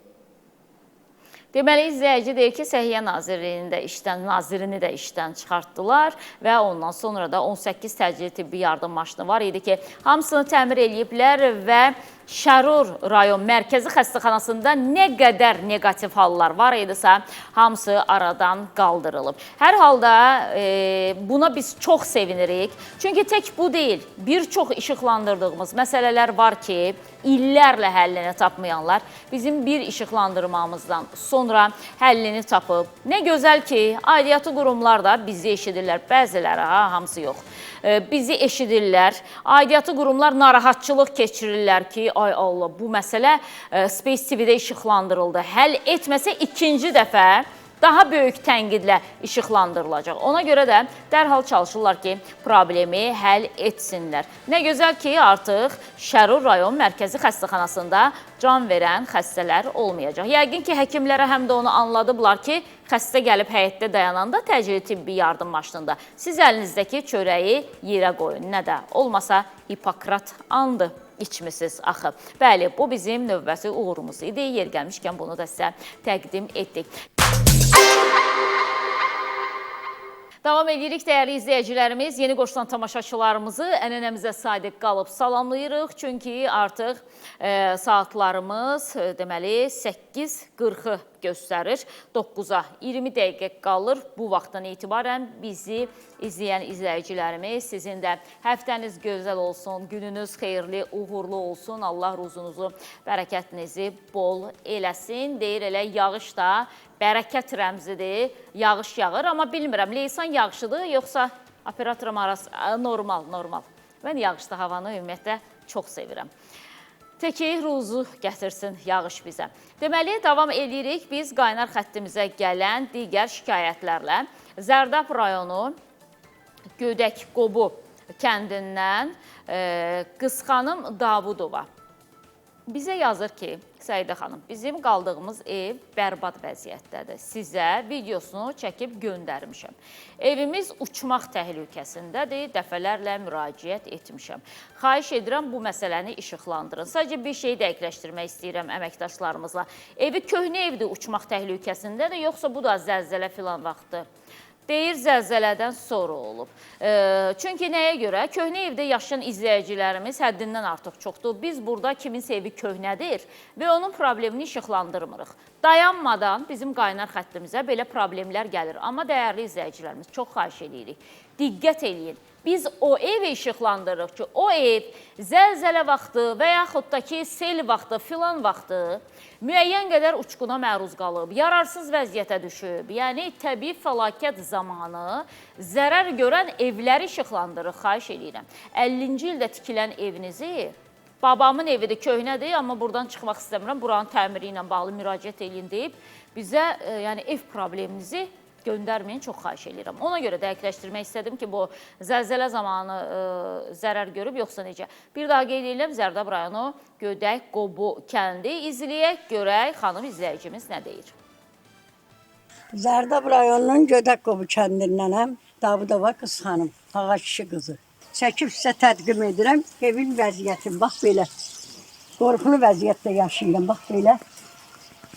Deməli, izləyici deyir ki, Səhiyyə Nazirini də işdən çıxartdılar və ondan sonra da 18 təcili tibbi yardım maşını var idi ki, hamısını təmir eləyiblər və Şərur rayon mərkəzi xəstəxanasında nə qədər negativ hallar var idisə, hamısı aradan qaldırılıb. Hər halda buna biz çox sevinirik. Çünki tək bu deyil, bir çox işıqlandırdığımız məsələlər var ki, illərlə həllini tapmayanlar bizim bir işıqlandırmamızdan sonra həllini tapıb. Nə gözəl ki, aidiyyatı qurumlar da bizi eşidirlər, bəziləri, hamısı yox. Bizi eşidirlər, aidiyyatı qurumlar narahatçılıq keçirirlər ki, ay Allah, bu məsələ Space TV-də işıqlandırıldı. Həll etməsə ikinci dəfə daha böyük tənqidlə işıqlandırılacaq. Ona görə də dərhal çalışırlar ki, problemi həll etsinlər. Nə gözəl ki, artıq Şərur rayon mərkəzi xəstəxanasında can verən xəstələr olmayacaq. Yəqin ki, həkimlərə həm də onu anladıblar ki, xəstə gəlib həyətdə dayananda təcili tibbi yardım maşınında siz əlinizdəki çörəyi yerə qoyun. Nə də olmasa Hipokrat andı içmisiniz axı. Bəli, bu bizim növbəti uğurumuz idi. Yer gəlmişkən bunu da sizə təqdim etdik. Davam edirik, dəyərli izləyicilərimiz. Yeni qoşulan tamaşaçılarımızı ənənəmizə sadiq qalıb salamlayırıq. Çünki artıq saatlarımız deməli 8:40-ı göstərir. 9-a 20 dəqiqə qalır. Bu vaxtdan etibarən bizi izləyən izləyicilərimiz, sizin də həftəniz gözəl olsun, gününüz xeyirli, uğurlu olsun. Allah ruzunuzu, bərəkətinizi bol eləsin. Deyir elə yağış da bərəkət rəmzidir, yağış yağır. Amma bilmirəm, leysan yağışıdır, yoxsa operatorum arası normal. Mən yağışlı havanı ümumiyyətlə çox sevirəm. Təki ruzu gətirsin yağış bizə. Deməli, davam edirik. Biz qaynar xəttimizə gələn digər şikayətlərlə Zərdab rayonu Gödək Qobu kəndindən Qız xanım Davudova bizə yazır ki, Səidə xanım, bizim qaldığımız ev bərbad vəziyyətdədir. Sizə videosunu çəkib göndərmişəm. Evimiz uçmaq təhlükəsindədir, dəfələrlə müraciət etmişəm. Xahiş edirəm, bu məsələni işıqlandırın. Sadəcə bir şeyi dəqiqləşdirmək istəyirəm əməkdaşlarımızla. Evi köhnə evdir, uçmaq təhlükəsindədir, yoxsa bu da zəlzələ filan vaxtı? Deyir, zəlzələdən sonra olub. Çünki nəyə görə? Köhnə evdə yaşayan izləyicilərimiz həddindən artıq çoxdur. Biz burada kiminsə evi köhnədir və onun problemini işıqlandırmırıq. Dayanmadan bizim qaynar xəttimizə belə problemlər gəlir. Amma dəyərli izləyicilərimiz, çox xahiş edirik. Diqqət eləyin. Biz o evi işıqlandırırıq ki, o ev zəlzələ vaxtı və yaxud da ki, sel vaxtı, filan vaxtı müəyyən qədər uçquna məruz qalıb, yararsız vəziyyətə düşüb. Yəni, təbii fəlakət zamanı zərər görən evləri işıqlandırırıq, xahiş edirəm. 50-ci ildə tikilən evinizi, babamın evidir, köhnədir, amma buradan çıxmaq istəmirəm, buranın təmiri ilə bağlı müraciət edin deyib, bizə ev probleminizi göndərməyin, çox xahiş edirəm. Ona görə dəqiqləşdirmək istədim ki, bu zəlzələ zamanı zərər görüb, yoxsa necə? Bir daha qeyd edirəm, Zərdab rayonu Gödək Qobu kəndi izləyək, görək xanım izləyicimiz nə deyir. Zərdab rayonunun Gödək Qobu kəndindənəm, Davudova Qız xanım, ağa kişi qızı. Çəkib sizə təqdim edirəm, evin vəziyyəti, bax belə, qorxulu vəziyyətdə yaşayıram, bax belə,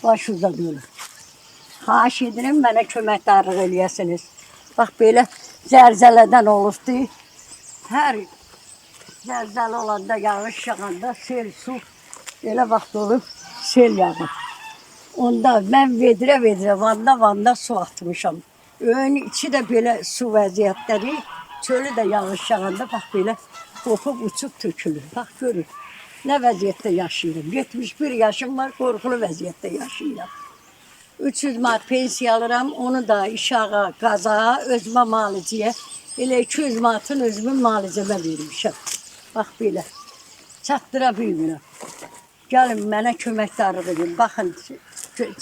baş uzaq olur. Xahiş edirəm, mənə köməkdarlıq eləyəsiniz. Bax, belə zəlzələdən olubdur. Hər zəlzələ olanda, yağış yağanda, sel, su, elə vaxt olub, sel yağır. Onda mən vedrə, vanda su atmışam. Öyün içi də belə su vəziyyətləri, çölü də yağış yağanda, bax, belə qopub, uçub tökülür. Bax, görün, nə vəziyyətdə yaşayıram. 71 yaşım var, qorxulu vəziyyətdə yaşayıram. 300 manat pensiya alıram, onu da işağa, qaza, özümə malicəyə, elə 200 manatın özümün malicəmə vermişəm. Bax belə, çatdıra bilmirəm. Gəlin, mənə köməkdarlıq edin. Baxın,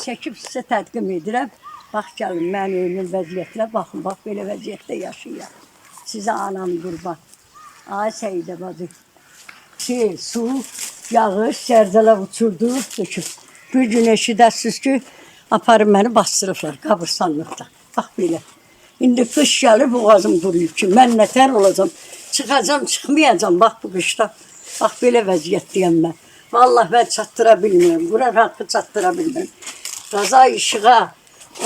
çəkib sizə təqdim edirəm. Bax, gəlin, mən öyünün vəziyyətinə baxın, bax, belə vəziyyətdə yaşayıram. Sizə anam qurban. Ay Səidə bacı. Su, yağış, zəlzələ uçurdu, döküb. Bir gün eşidəsiz ki, aparıb məni bastırıblar qabırsanlıqda. Bax belə. İndi qış gəlib, boğazım quruyub ki, mən nətər olacam? Çıxacam, çıxmayacam, bax bu qışda. Bax belə vəziyyətdəyəm mən. Vallahi mən çatdıra bilmirəm, Quran haqqı çatdıra bilmirəm. Qaza işığa,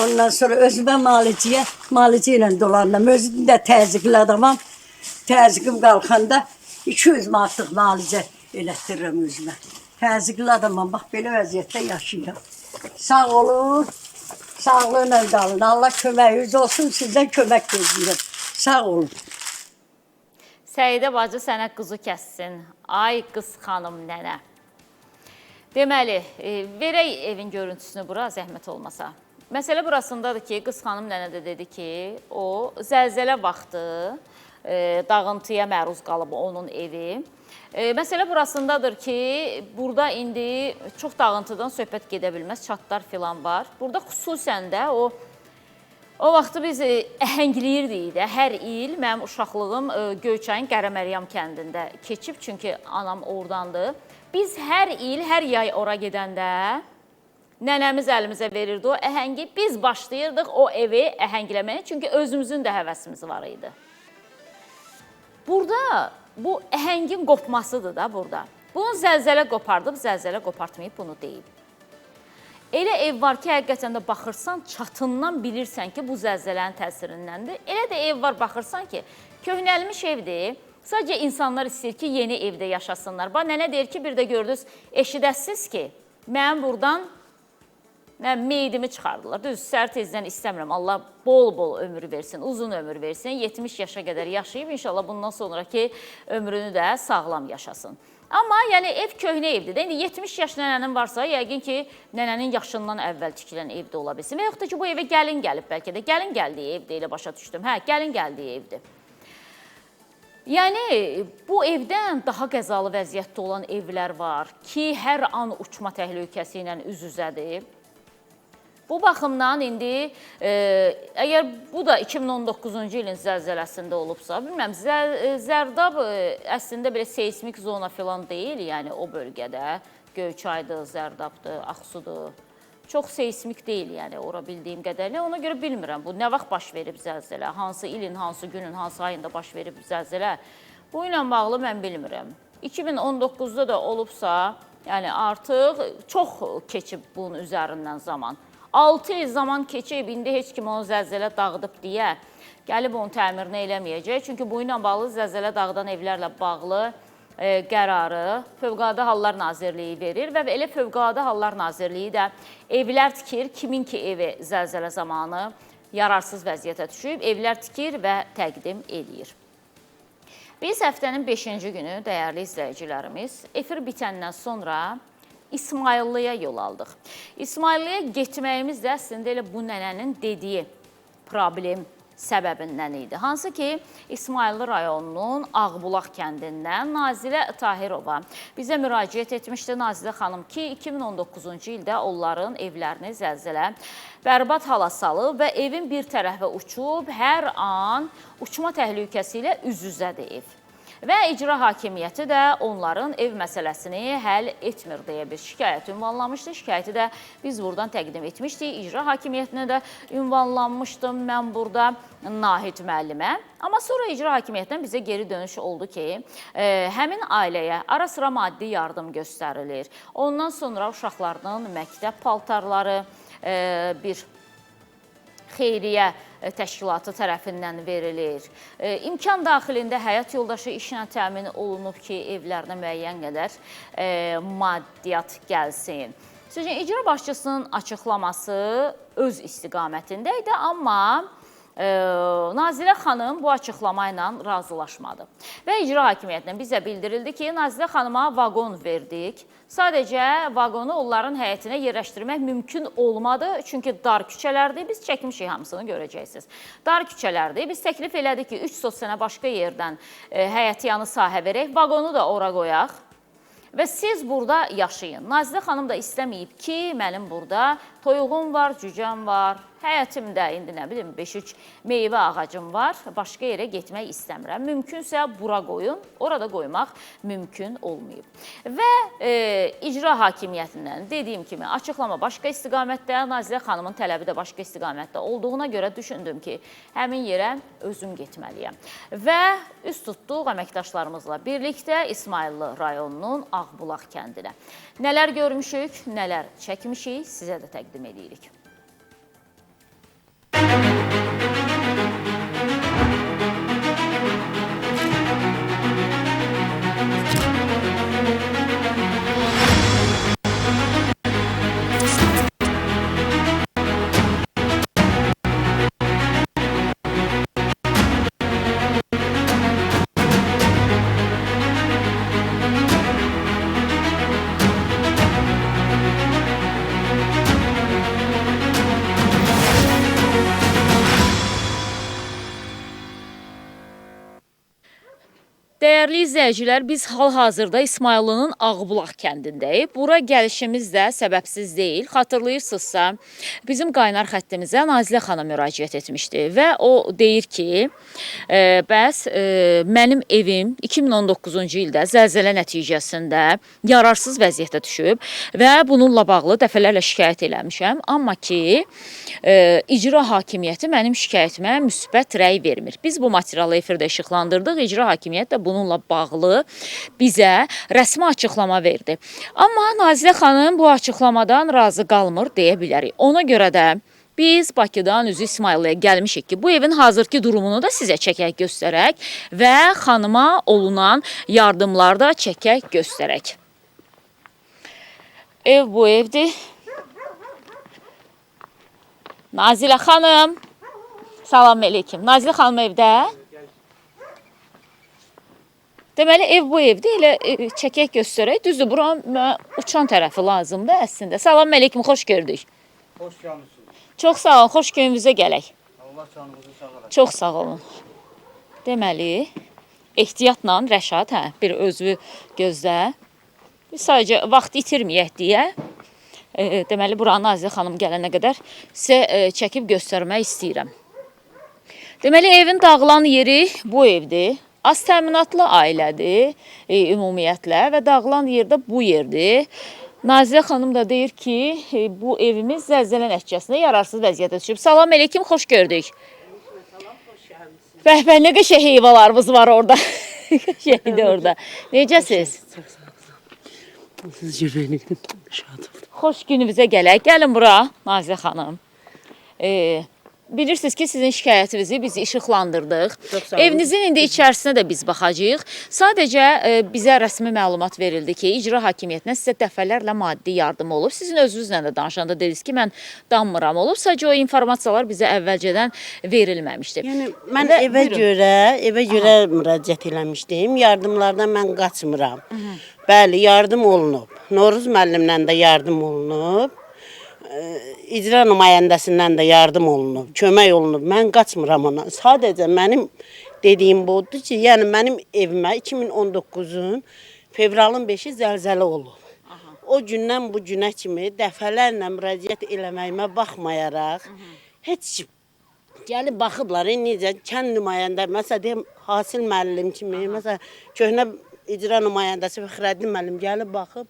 ondan sonra özümə malicə ilə dolandım. Özüm də təzyiqli adamam. Təzyiqim qalxanda 200 manatlıq malicə elətdirirəm özümə. Təzyiqli adamam, bax belə vəziyyətdə yaşayıram. Sağ olun, sağlığına qalın. Allah köməyiniz olsun, sizdən kömək gözləyirəm. Sağ olun. Səidə bacı sənə quzu kəssin. Ay qız xanım nənə. Deməli, verək evin görüntüsünü bura, zəhmət olmasa. Məsələ burasındadır ki, qız xanım nənə də dedi ki, o zəlzələ vaxtı dağıntıya məruz qalıb onun evi. Məsələ burasındadır ki, burada indi çox dağıntıdan söhbət gedə bilməz, çatlar filan var. Burada xüsusən də o vaxtı biz əhəngləyirdik də. Hər il mənim uşaqlığım Göyçayın Qərəməryam kəndində keçib, çünki anam oradandır. Biz hər il, hər yay ora gedəndə nənəmiz əlimizə verirdi o əhəngi. Biz başlayırdıq o evi əhəngləməyə, çünki özümüzün də həvəsimiz var idi. Burada bu əhəngin qopmasıdır da burada. Bunu zəlzələ qopardıb, zəlzələ qopartmayıb bunu deyib. Elə ev var ki, həqiqətən də baxırsan, çatından bilirsən ki, bu zəlzələnin təsirindəndir. Elə də ev var, baxırsan ki, köhnəlmiş evdir. Sadəcə insanlar istəyir ki, yeni evdə yaşasınlar. Bax, nənə deyir ki, bir də gördünüz, eşidəsiz ki, mən buradan meydimi çıxardılar. Düz, səhər tezdən istəmirəm. Allah bol-bol ömür versin, uzun ömür versin. 70 yaşa qədər yaşayıb, inşallah bundan sonraki ömrünü də sağlam yaşasın. Amma yəni ev köhnə evdir. İndi 70 yaş nənənin varsa, yəqin ki, nənənin yaşından əvvəl tikilən evdə ola bilsin. Və yaxud da ki, bu evə gəlin gəlib bəlkə də. Gəlin gəldiyi evdə elə başa düşdüm. Hə, gəlin gəldiyi evdir. Yəni, bu evdən daha qəzalı vəziyyətdə olan evlər var ki, hər an uçma təhlükəsi ilə üz-üzədir. Bu baxımdan indi, əgər bu da 2019-cu ilin zəlzələsində olubsa, bilməm, Zərdab əslində belə seismik zona filan deyil, yəni o bölgədə. Göyçaydır, Zərdabdır, Ağsudur. Çox seismik deyil, yəni ora bildiyim qədərilə. Ona görə bilmirəm, bu nə vaxt baş verib zəlzələ, hansı ilin, hansı günün, hansı ayında baş verib zəlzələ. Bu ilə bağlı mən bilmirəm. 2019-da da olubsa, yəni artıq çox keçib bunun üzərindən zaman. 6 il zaman keçib, indi heç kim onu zəlzələ dağıdıb deyə gəlib onun təmirini eləməyəcək. Çünki bu ilə bağlı zəlzələ dağıdan evlərlə bağlı qərarı Fövqəladə Hallar Nazirliyi verir və elə Fövqəladə Hallar Nazirliyi də evlər tikir, kimin ki evi zəlzələ zamanı yararsız vəziyyətə düşüb, evlər tikir və təqdim edir. Biz həftənin 5-ci günü, dəyərli izləyicilərimiz, efir bitəndən sonra İsmayıllıya yol aldıq. İsmayıllıya getməyimiz də əslində elə bu nənənin dediyi problem səbəbindən idi. Hansı ki, İsmayıllı rayonunun Ağbulaq kəndindən Nazilə Tahirova bizə müraciət etmişdi. Nazilə xanım ki, 2019-cu ildə onların evlərini zəlzələ bərbad hala salıb və evin bir tərəfə uçub, hər an uçma təhlükəsi ilə üz-üzədir ev. Və icra hakimiyyəti də onların ev məsələsini həll etmir deyə bir şikayət ünvanlamışdı. Şikayəti də biz buradan təqdim etmişdik. İcra hakimiyyətinə də ünvanlanmışdım mən burada Nahid müəllimə. Amma sonra icra hakimiyyətindən bizə geri dönüş oldu ki, həmin ailəyə ara sıra maddi yardım göstərilir. Ondan sonra uşaqlarının məktəb paltarları bir xeyriyyə təşkilatı tərəfindən verilir. İmkan daxilində həyat yoldaşı işlə təmin olunub ki, evlərinə müəyyən qədər maddiyyat gəlsin. Sözün icra başçısının açıqlaması öz istiqamətində idi, amma Nazilə xanım bu açıqlama ilə razılaşmadı. Və icra hakimiyyətindən bizə bildirildi ki, Nazilə xanıma vaqon verdik. Sadəcə vaqonu onların həyətinə yerləşdirmək mümkün olmadı. Çünki dar küçələrdir, biz çəkmişik hamısını görəcəksiniz. Dar küçələrdir, biz təklif elədik ki, 3 sotsenə başqa yerdən həyəti yanı sahə verək, vaqonu da ora qoyaq. Və siz burada yaşayın. Nazilə xanım da istəməyib ki, mənim burada toyuğum var, cücəm var, həyətimdə indi nə bilim 5-3 meyvə ağacım var, başqa yerə getmək istəmirəm. Mümkünsə bura qoyun, orada qoymaq mümkün olmayıb. Və icra hakimiyyətindən dediyim kimi açıqlama başqa istiqamətdə, Nazilə xanımın tələbi də başqa istiqamətdə olduğuna görə düşündüm ki, həmin yerə özüm getməliyəm. Və üst tutduq əməkdaşlarımızla birlikdə İsmayıllı rayonunun Ağbulaq kəndinə. Nələr görmüşük, nələr çəkmişik, sizə də təqdim edirik. Dəyərli izləyicilər, biz hal-hazırda İsmayıllının Ağbulaq kəndindəyik. Bura gəlişimiz də səbəbsiz deyil. Xatırlayırsınızsa, bizim qaynar xəttimizə Nazilə xanım müraciət etmişdi və o deyir ki, bəs mənim evim 2019-cu ildə zəlzələ nəticəsində yararsız vəziyyətə düşüb və bununla bağlı dəfələrlə şikayət eləmişəm. Amma ki, icra hakimiyyəti mənim şikayətimə müsbət rəy vermir. Biz bu materialı efirdə işıqlandırdıq. İcra hakimiyyəti də bununla bağlı bizə rəsmi açıqlama verdi. Amma Nazilə xanım bu açıqlamadan razı qalmır deyə bilərik. Ona görə də biz Bakıdan üzü İsmayıllıya gəlmişik ki, bu evin hazırki durumunu da sizə çəkək göstərək və xanıma olunan yardımlar da çəkək göstərək. Ev bu evdir. Nazilə xanım, salam əleykum. Nazilə xanım evdə? Deməli, ev bu evdir, elə çəkək göstərək. Düzdür, bura uçan tərəfi lazımdır əslində. Salam əleykum, xoş gördük. Xoş gəlmişsiniz. Çox sağ olun, xoş gününüzə gələk. Allah canınızı sağ olun. Çox sağ olun. Deməli, ehtiyatla Rəşad, bir özü gözlə. Biz sadəcə vaxt itirməyək deyə Deməli, buranı Nazirə xanım gələnə qədər sizə çəkib göstərmək istəyirəm. Deməli, evin dağılan yeri bu evdir. Az təminatlı ailədir ümumiyyətlə və dağılan yerdə bu yerdir. Nazirə xanım da deyir ki, bu evimiz zəlzələ nəticəsində yararsız vəziyyətə düşüb. Salam əleykum, xoş gördük. Bəhbə, nə qəşəng heyvalarımız var orada. Qəşəngdir orada. Necəsiz? Xoş günümüzə gələk. Gəlin bura, Nazirə xanım. Bilirsiniz ki, sizin şikayətinizi biz işıqlandırdıq. Evinizin indi içərisinə də biz baxacağıq. Sadəcə bizə rəsmi məlumat verildi ki, icra hakimiyyətinə sizə dəfələrlə maddi yardım olub. Sizin özünüzlə də danışanda dediniz ki, mən danmıram olub. Sadəcə o informasiyalar bizə əvvəlcədən verilməmişdi. Yəni, mən evə görə müraciət eləmişdim. Yardımlardan mən qaçmıram. Bəli, yardım olunub. Noruz müəllimlə də yardım olunub. İcra nümayəndəsindən də yardım olunub, kömək olunub. Mən qaçmıram ona. Sadəcə mənim dediyim budur ki, yəni mənim evimə 2019-un fevralın 5-i zəlzələ olub. O gündən bu günə kimi dəfələrlə müraciət eləməyimə baxmayaraq, heç gəlib baxıblar, necə kənd nümayəndə, məsələn, deyim, Hasil müəllim kimi, məsələn, köhnə icra nümayəndəsi Fəxrəddin müəllim gəlib baxıb,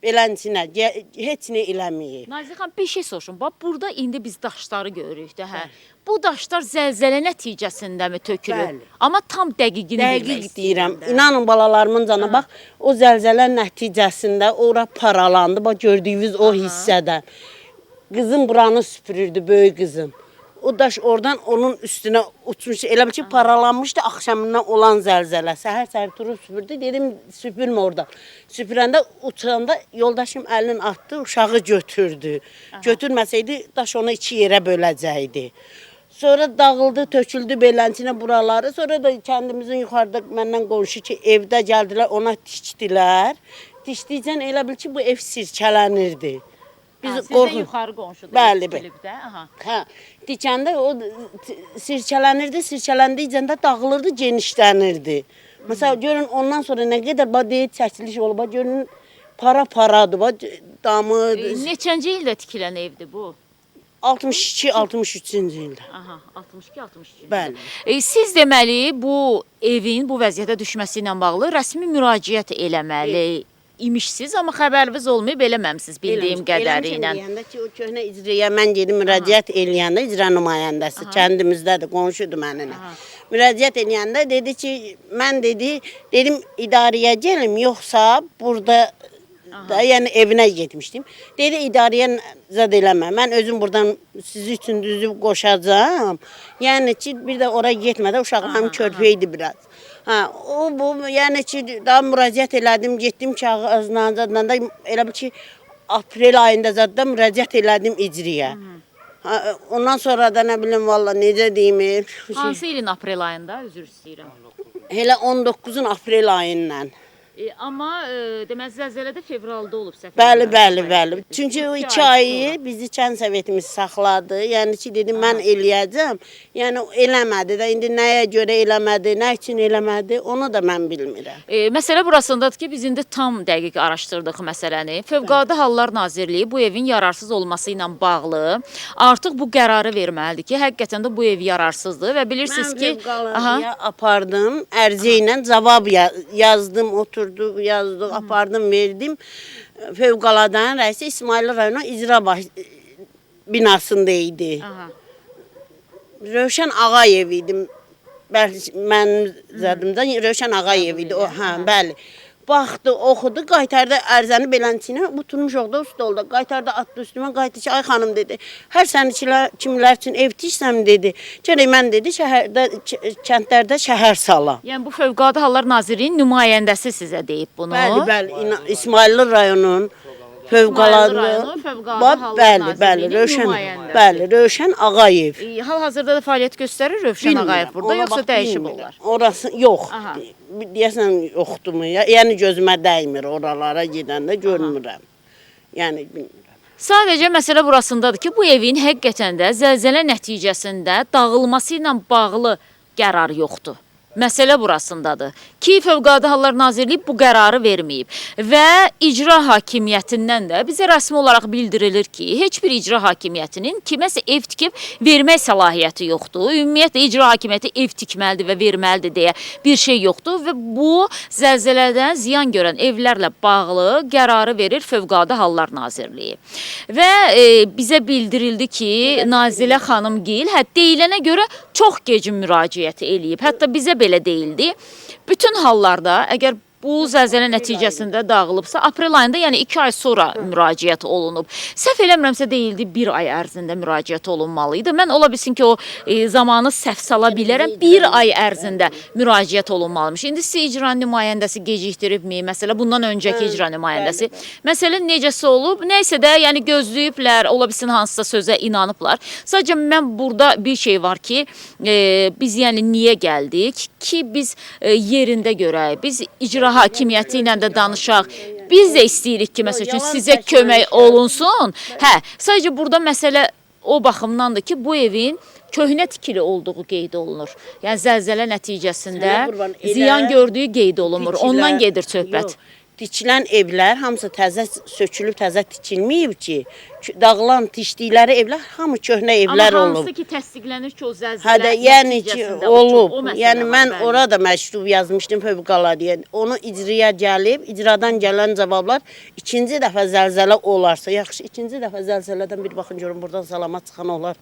beləncə, heç nə eləməyib. Nazirə xanım, bir şey soruşum. Bax, burada indi biz daşları görürük də, hə? Bu daşlar zəlzələ nəticəsində mi tökülür? Amma tam dəqiqini bilmək Dəqiq deyirəm. İnanın balalarımın canına, bax, o zəlzələ nəticəsində ora paralandı, bax, gördüyünüz o hissədən. Qızım buranı süpürürdü, böyük qızım. O daş oradan onun üstünə uçmuş, elə bir ki, paralanmışdı axşamından olan zəlzələ. Səhər durub süpürdü, dedim, süpürmə orada. Süpürəndə, uçanda yoldaşım əlini atdı, uşağı götürdü. Götürməsəydi, daş onu iki yerə böləcəkdi. Sonra dağıldı, töküldü belənçinə buraları. Sonra da kəndimizin yuxarıda məndən qonşu ki, evdə gəldilər, ona tikdilər. Tikdikcən elə bil ki, bu ev sirkələnirdi. Sizdə yuxarı qonşudur. Bəli, bəli. Dikəndə o sirkələnirdi, sirkələndikcə də dağılırdı, genişlənirdi. Məsələn, görün ondan sonra nə qədər deyil çəkiliş olub, görün para-paradır, damı. Neçənci ildə tikilən evdir bu? 62-63-cü ildə. Aha, 62-63-cü ildə. Bəli. Siz deməli, bu evin bu vəziyyətə düşməsi ilə bağlı rəsmi müraciət eləməli imişsiz, amma xəbəriniz olmayıb, eləməmsiniz bildiyim qədərilə. Deyəndə ki, o köhnə icraya mən gedim müraciət eləyəndə, icra nümayəndəsi, kəndimizdədir, qonşudur mənimlə. Müraciət eləyəndə dedi ki, mən dedim, idarəyə gəlim, yoxsa burada, yəni evinə getmişdim. Dedi, idarəyə zad eləmə, mən özüm buradan sizi üçün düzüb qoşacağım. Yəni ki, bir də oraya getmədə uşaqlarım körpəydi biraz. Yəni ki, daha müraciət elədim, getdim kağızla da, elə bir ki, aprel ayında zadda müraciət elədim icriyə. Ondan sonra da nə bilim, valla necə deyim. Hansı ilin aprel ayında, üzr istəyirəm? Elə 19-un aprel ayından. Amma demək, zəlzələdə fevralda olub səhv. Bəli. Çünki o 2 ayı bizi kənd sovetimiz saxladı. Yəni ki, dedim, mən eləyəcəm. Yəni, eləmədi də. İndi nəyə görə eləmədi, nə üçün eləmədi, onu da mən bilmirəm. Məsələ burasındadır ki, biz indi tam dəqiq araşdırdıq məsələni. Fövqəladə Hallar Nazirliyi bu evin yararsız olması ilə bağlı artıq bu qərarı verməlidir ki, həqiqətən də bu ev yararsızdır və bilirsiniz ki... Mən fövqəladəyə apardım, ərizə ilə cavab yazdım, yazdım, apardım, verdim. Fövqəladənin rəisi İsmail rayonu icra binasında idi. Rövşən Ağayev idi. Mənim zədimdən Rövşən Ağayev idi. Bəli. Baxdı, oxudu, qaytardı ərzəni belənçinə, oturmuş orada stolda. Qaytardı, atdı üstümə, qayıtdı ki, ay xanım dedi, hər səni kimlər üçün ev tiksəm dedi. Gərək mən dedi, kəndlərdə şəhər salam. Yəni bu Fövqəladə Hallar Nazirliyinin nümayəndəsi sizə deyib bunu? Bəli, İsmailli rayonun fövqəladə, Rövşən Ağayev. Hal-hazırda da fəaliyyət göstərir Rövşən Ağayev burada, yoxsa dəyişib onlar? Orası yox, deyəsən yoxdur mu? Yəni gözümə dəymir, oralara gedəndə görmürəm. Yəni bilmirəm. Sadəcə məsələ burasındadır ki, bu evin həqiqətən də zəlzələ nəticəsində dağılması ilə bağlı qərar yoxdur. Məsələ burasındadır ki, Fövqəladə Hallar Nazirliyi bu qərarı verməyib və icra hakimiyyətindən də bizə rəsmi olaraq bildirilir ki, heç bir icra hakimiyyətinin kiməsə ev tikib vermək səlahiyyəti yoxdur. Ümumiyyətlə, icra hakimiyyəti ev tikməlidir və verməlidir deyə bir şey yoxdur və bu zəlzələdən ziyan görən evlərlə bağlı qərarı verir Fövqəladə Hallar Nazirliyi. Və bizə bildirildi ki, Nazilə xanımgil deyilənə görə çox gecə müraciət eləyib. Hətta bizə belə deyildi. Bütün hallarda əgər bu zəlzələ nəticəsində dağılıbsa, aprel ayında, yəni 2 ay sonra müraciət olunub. Səhv eləmirəmsə deyildi, 1 ay ərzində müraciət olunmalıydı. Mən ola bilsin ki, o zamanı səhv sala bilərəm, 1 ay ərzində müraciət olunmalımış. İndi siz icra nümayəndəsi gecikdiribmi? Məsələ bundan öncəki icra nümayəndəsi. Məsələ necəsə olub, nəysə də, yəni gözləyiblər, ola bilsin hansısa sözə inanıblar. Sadəcə mən burada bir şey var ki, biz yəni niyə gəldik ki, biz yerində görək, biz icra hakimiyyəti ilə də danışaq. Biz də istəyirik ki, məsəl üçün sizə kömək olunsun. Sadəcə burada məsələ o baxımdandır ki, bu evin köhnə tikili olduğu qeyd olunur. Yəni zəlzələ nəticəsində ziyan gördüyü qeyd olunmur. Ondan gedir söhbət. Tikilən evlər hamısı təzə sökülüb, təzə tikilməyib ki, dağılan, tikdikləri evlər hamı köhnə evlər olub. Amma hansı ki təsdiqlənir ki, o zəlzələ Yəni ki, olub. Yəni mən bəli. orada məktub yazmışdım fövqəladiyə. Onu icraya gəlib, icradan gələn cavablar ikinci dəfə zəlzələ olarsa, yaxşı, ikinci dəfə zəlzələdən bir baxın görün, buradan salamat çıxan olar.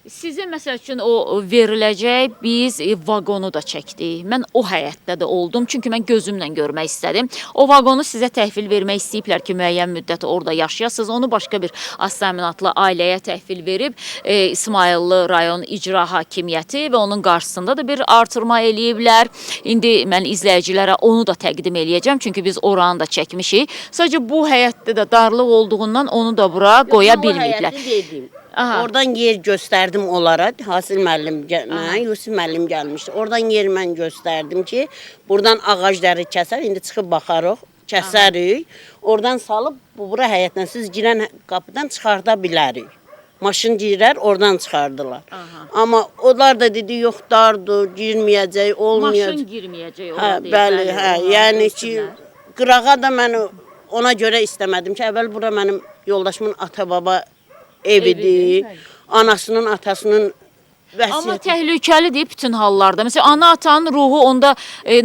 Sizə məsəl üçün o veriləcək, biz vaqonu da çəkdik. Mən o həyətdə də oldum, çünki mən gözümlə görmək istədim. O vaqonu sizə təhvil vermək istəyiblər ki, müəyyən müddət orada yaşayasınız. Onu başqa bir aztəminatlı ailəyə təhvil verib İsmayıllı rayon icra hakimiyyəti və onun qarşısında da bir artırma eləyiblər. İndi mən izləyicilərə onu da təqdim eləyəcəm, çünki biz oranı da çəkmişik. Sadəcə bu həyətdə də darlıq olduğundan onu da bura qoya bilməyiblər. Oradan yer göstərdim onlara, Hasil müəllim, Yusuf müəllim gəlmişdi. Oradan yer mən göstərdim ki, buradan ağacları kəsər, indi çıxıb baxarıq, kəsərik. Oradan salıb, bura həyətdən siz girən qapıdan çıxarda bilərik. Maşın girər, oradan çıxardılar. Amma onlar da dedi, yox, dardır, girməyəcək, olmayacaq. Maşın girməyəcək. Bəli, yəni ki, qırağa da mən ona görə istəmədim ki, əvvəl bura mənim yoldaşımın ata-baba evidir, anasının, atasının vəsiyyəti. Amma təhlükəlidir bütün hallarda. Məsələn, ana-atanın ruhu onda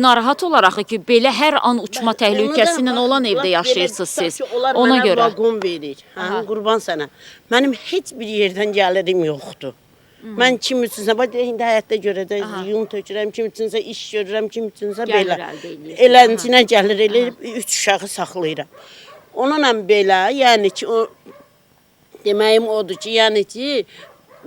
narahat olaraq ki, belə hər an uçma təhlükəsi ilə olan evdə yaşayırsınız siz. Ona görə. Mənə vaqon verir, qurban sənə. Mənim heç bir yerdən gəlirim yoxdur. Mən kim üçünsə, indi həyətdə görəcək, yum tökürəm, kim üçünsə iş görürəm, kim üçünsə belə. Eləncinə gəlir, elə 3 uşağı saxlayıram. Onunla belə, yəni ki, o deməyim odur ki, yəni ki,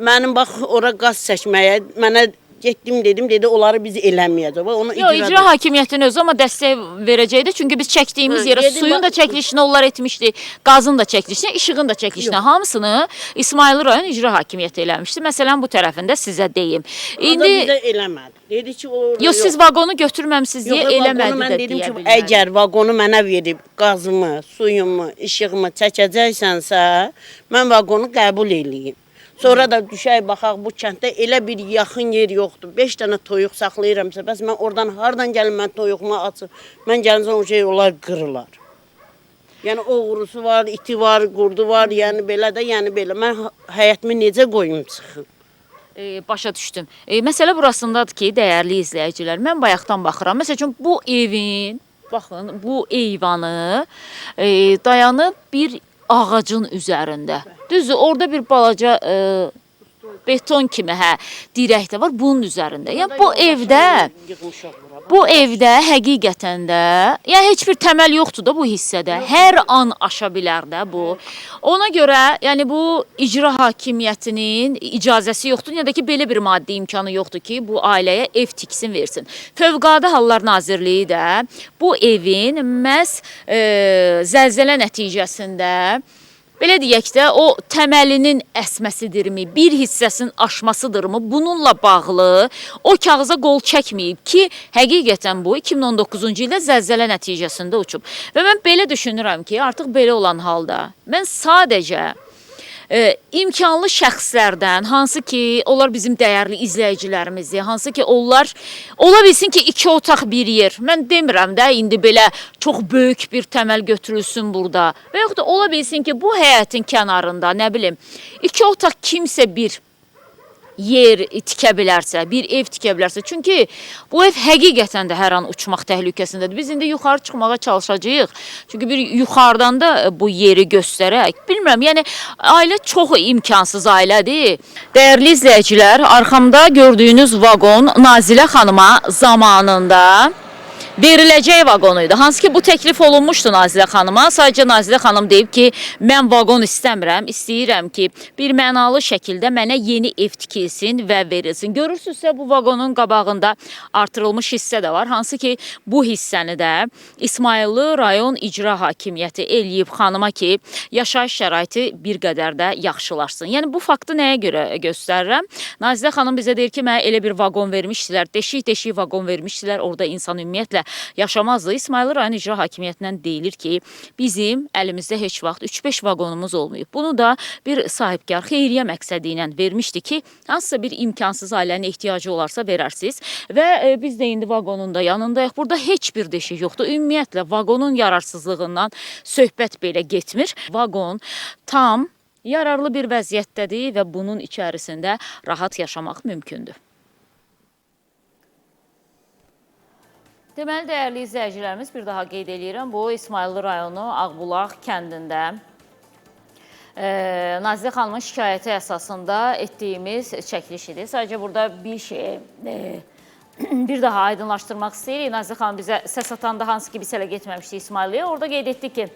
mənim bax, ora qaz çəkməyə, mənə getdim dedim, dedi, onları biz eləməyəcək. Yox, icra hakimiyyətinin özü amma dəstək verəcəkdir, çünki biz çəkdiyimiz yerə suyun da çəkilişini onlar etmişdi, qazın da çəkilişini, işığın da çəkilişini, hamısını İsmayıllı rayon icra hakimiyyəti eləmişdi. Məsələn, bu tərəfində sizə deyim. İndi bizə eləmədi. Dedi ki, yox, siz vaqonu götürməmsiniz deyə eləmədi də deyə bilərəm. Əgər vaqonu mənə verib qazımı, suyumu, işığımı çəkəcəksənsə, mən vaqonu qəbul eləyim. Sonra da düşək, baxaq, bu kənddə elə bir yaxın yer yoxdur. 5 dənə toyuq saxlayıramsa, bəs mən oradan hardan gəlim, mən toyuğumu açıb, mən gəlincə o şey onlar qırılar. Yəni, oğrusu var, iti var, qurdu var, yəni belə də, yəni belə. Mən həyətimi necə qoyum çıxım? Başa düşdüm. Məsələ burasındadır ki, dəyərli izləyicilər, mən bayaqdan baxıram. Məsəl üçün, bu evin, baxın, bu eyvanı dayanıb bir ağacın üzərində. Düzdür, orada bir balaca beton kimi dirək də var, bunun üzərində. Yəni bu evdə həqiqətən də, yəni heç bir təməl yoxdur da bu hissədə. Hər an aşa bilər də bu. Ona görə, yəni bu icra hakimiyyətinin icazəsi yoxdur, ya da ki belə bir maddi imkanı yoxdur ki, bu ailəyə ev tiksin, versin. Fövqəladə Hallar Nazirliyi də bu evin məhz zəlzələ nəticəsində belə deyək də, o təməlinin əsməsidirmi, bir hissəsinin aşmasıdırmı, bununla bağlı o kağıza qol çəkməyib ki, həqiqətən bu 2019-cu ildə zəlzələ nəticəsində uçub. Və mən belə düşünürəm ki, artıq belə olan halda mən sadəcə imkanlı şəxslərdən, hansı ki, onlar bizim dəyərli izləyicilərimizdir, hansı ki, onlar ola bilsin ki, 2 otaq bir yer. Mən demirəm də, indi belə çox böyük bir təməl götürülsün burada. Və yoxdur, ola bilsin ki, bu həyətin kənarında, nə bilim, 2 otaq kimsə bir yer tikə bilərsə, bir ev tikə bilərsə. Çünki bu ev həqiqətən də hər an uçmaq təhlükəsindədir. Biz indi yuxarı çıxmağa çalışacağıq. Çünki bir yuxarıdan da bu yeri göstərək. Bilmirəm, yəni ailə çox imkansız ailədir. Dəyərli izləyicilər, arxamda gördüyünüz vaqon Nazilə xanıma zamanında veriləcək vaqonuydu. Hansı ki, bu təklif olunmuşdu Nazilə xanıma. Sadəcə Nazilə xanım deyib ki, mən vaqon istəmirəm, istəyirəm ki, bir mənalı şəkildə mənə yeni ev tikilsin və verilsin. Görürsünüzsə, bu vaqonun qabağında artırılmış hissə də var. Hansı ki, bu hissəni də İsmayıllı rayon icra hakimiyyəti eləyib xanıma ki, yaşayış şəraiti bir qədər də yaxşılaşsın. Yəni, bu faktı nəyə görə göstərirəm? Nazilə xanım bizə deyir ki, mənə elə bir vaqon vermişdilər, deşik-deşik vaqon vermişdilər, orada insan ümumiyyətlə yaşamazdı. İsmayıllı rayon icra hakimiyyətindən deyilir ki, bizim əlimizdə heç vaxt 3-5 vaqonumuz olmayıb. Bunu da bir sahibkar xeyriyyə məqsədi ilə vermişdi ki, hansısa bir imkansız ailənin ehtiyacı olarsa verərsiniz. Və biz də indi vaqonun da yanındayıq. Burada heç bir deşik yoxdur. Ümumiyyətlə, vaqonun yararsızlığından söhbət belə getmir. Vaqon tam yararlı bir vəziyyətdədir və bunun içərisində rahat yaşamaq mümkündür. Deməli, dəyərli izləyicilərimiz, bir daha qeyd edirəm, bu İsmayıllı rayonu Ağbulaq kəndində Nazilə xanımın şikayəti əsasında etdiyimiz çəkiliş idi. Sadəcə burada bir şey, bir daha aydınlaşdırmaq istəyirik. Nazilə xanım bizə səs atanda hansı ki, biz hələ getməmişdik İsmayıllıya. Orada qeyd etdik ki,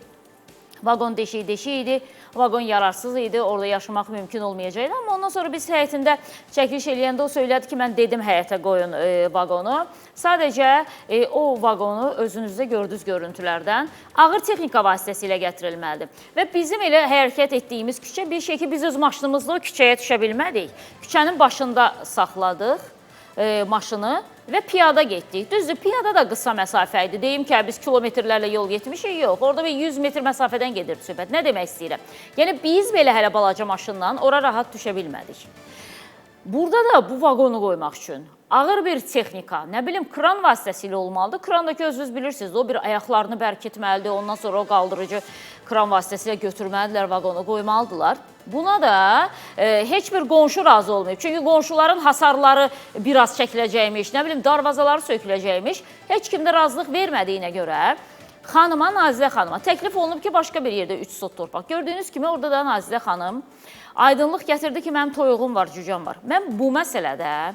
vaqon deşik idi, vaqon yararsız idi, orada yaşamaq mümkün olmayacaqdı. Amma ondan sonra biz həyətində çəkiliş eləyəndə o söylədi ki, mən dedim həyətə qoyun vaqonu. Sadəcə o vaqonu özünüzdə gördüyünüz görüntülərdən ağır texnika vasitəsilə gətirilməlidir. Və bizim elə hərəkət etdiyimiz küçə bir şey ki, biz öz maşınımızla o küçəyə düşə bilmədik. Küçənin başında saxladıq maşını və piyada getdik. Düzdür, piyada da qısa məsafə idi. Deyim ki, biz kilometrlərlə yol getmişik, yox. Orada bir 100 metr məsafədən gedirdi söhbət. Nə demək istəyirəm? Yəni, biz belə hələ balaca maşınla ora rahat düşə bilmədik. Burada da bu vaqonu qoymaq üçün ağır bir texnika, nə bilim, kran vasitəsilə olmalıdır. Krandakı özünüz bilirsiniz, o bir ayaqlarını bərkitməlidir, ondan sonra o qaldırıcı kran vasitəsilə götürməlidirlər, vaqonu qoymalıdırlar. Buna da heç bir qonşu razı olmayıb. Çünki qonşuların hasarları biraz çəkiləcəkmiş, nə bilim, darvazaları söküləcəkmiş. Heç kim də razılıq vermədiyinə görə xanıma, Nazilə xanıma təklif olunub ki, başqa bir yerdə 3 sot torpaq. Gördüyünüz kimi, orada da Nazilə xanım aydınlıq gətirdi ki, mənim toyuğum var, cücəm var. Mən bu məsələdə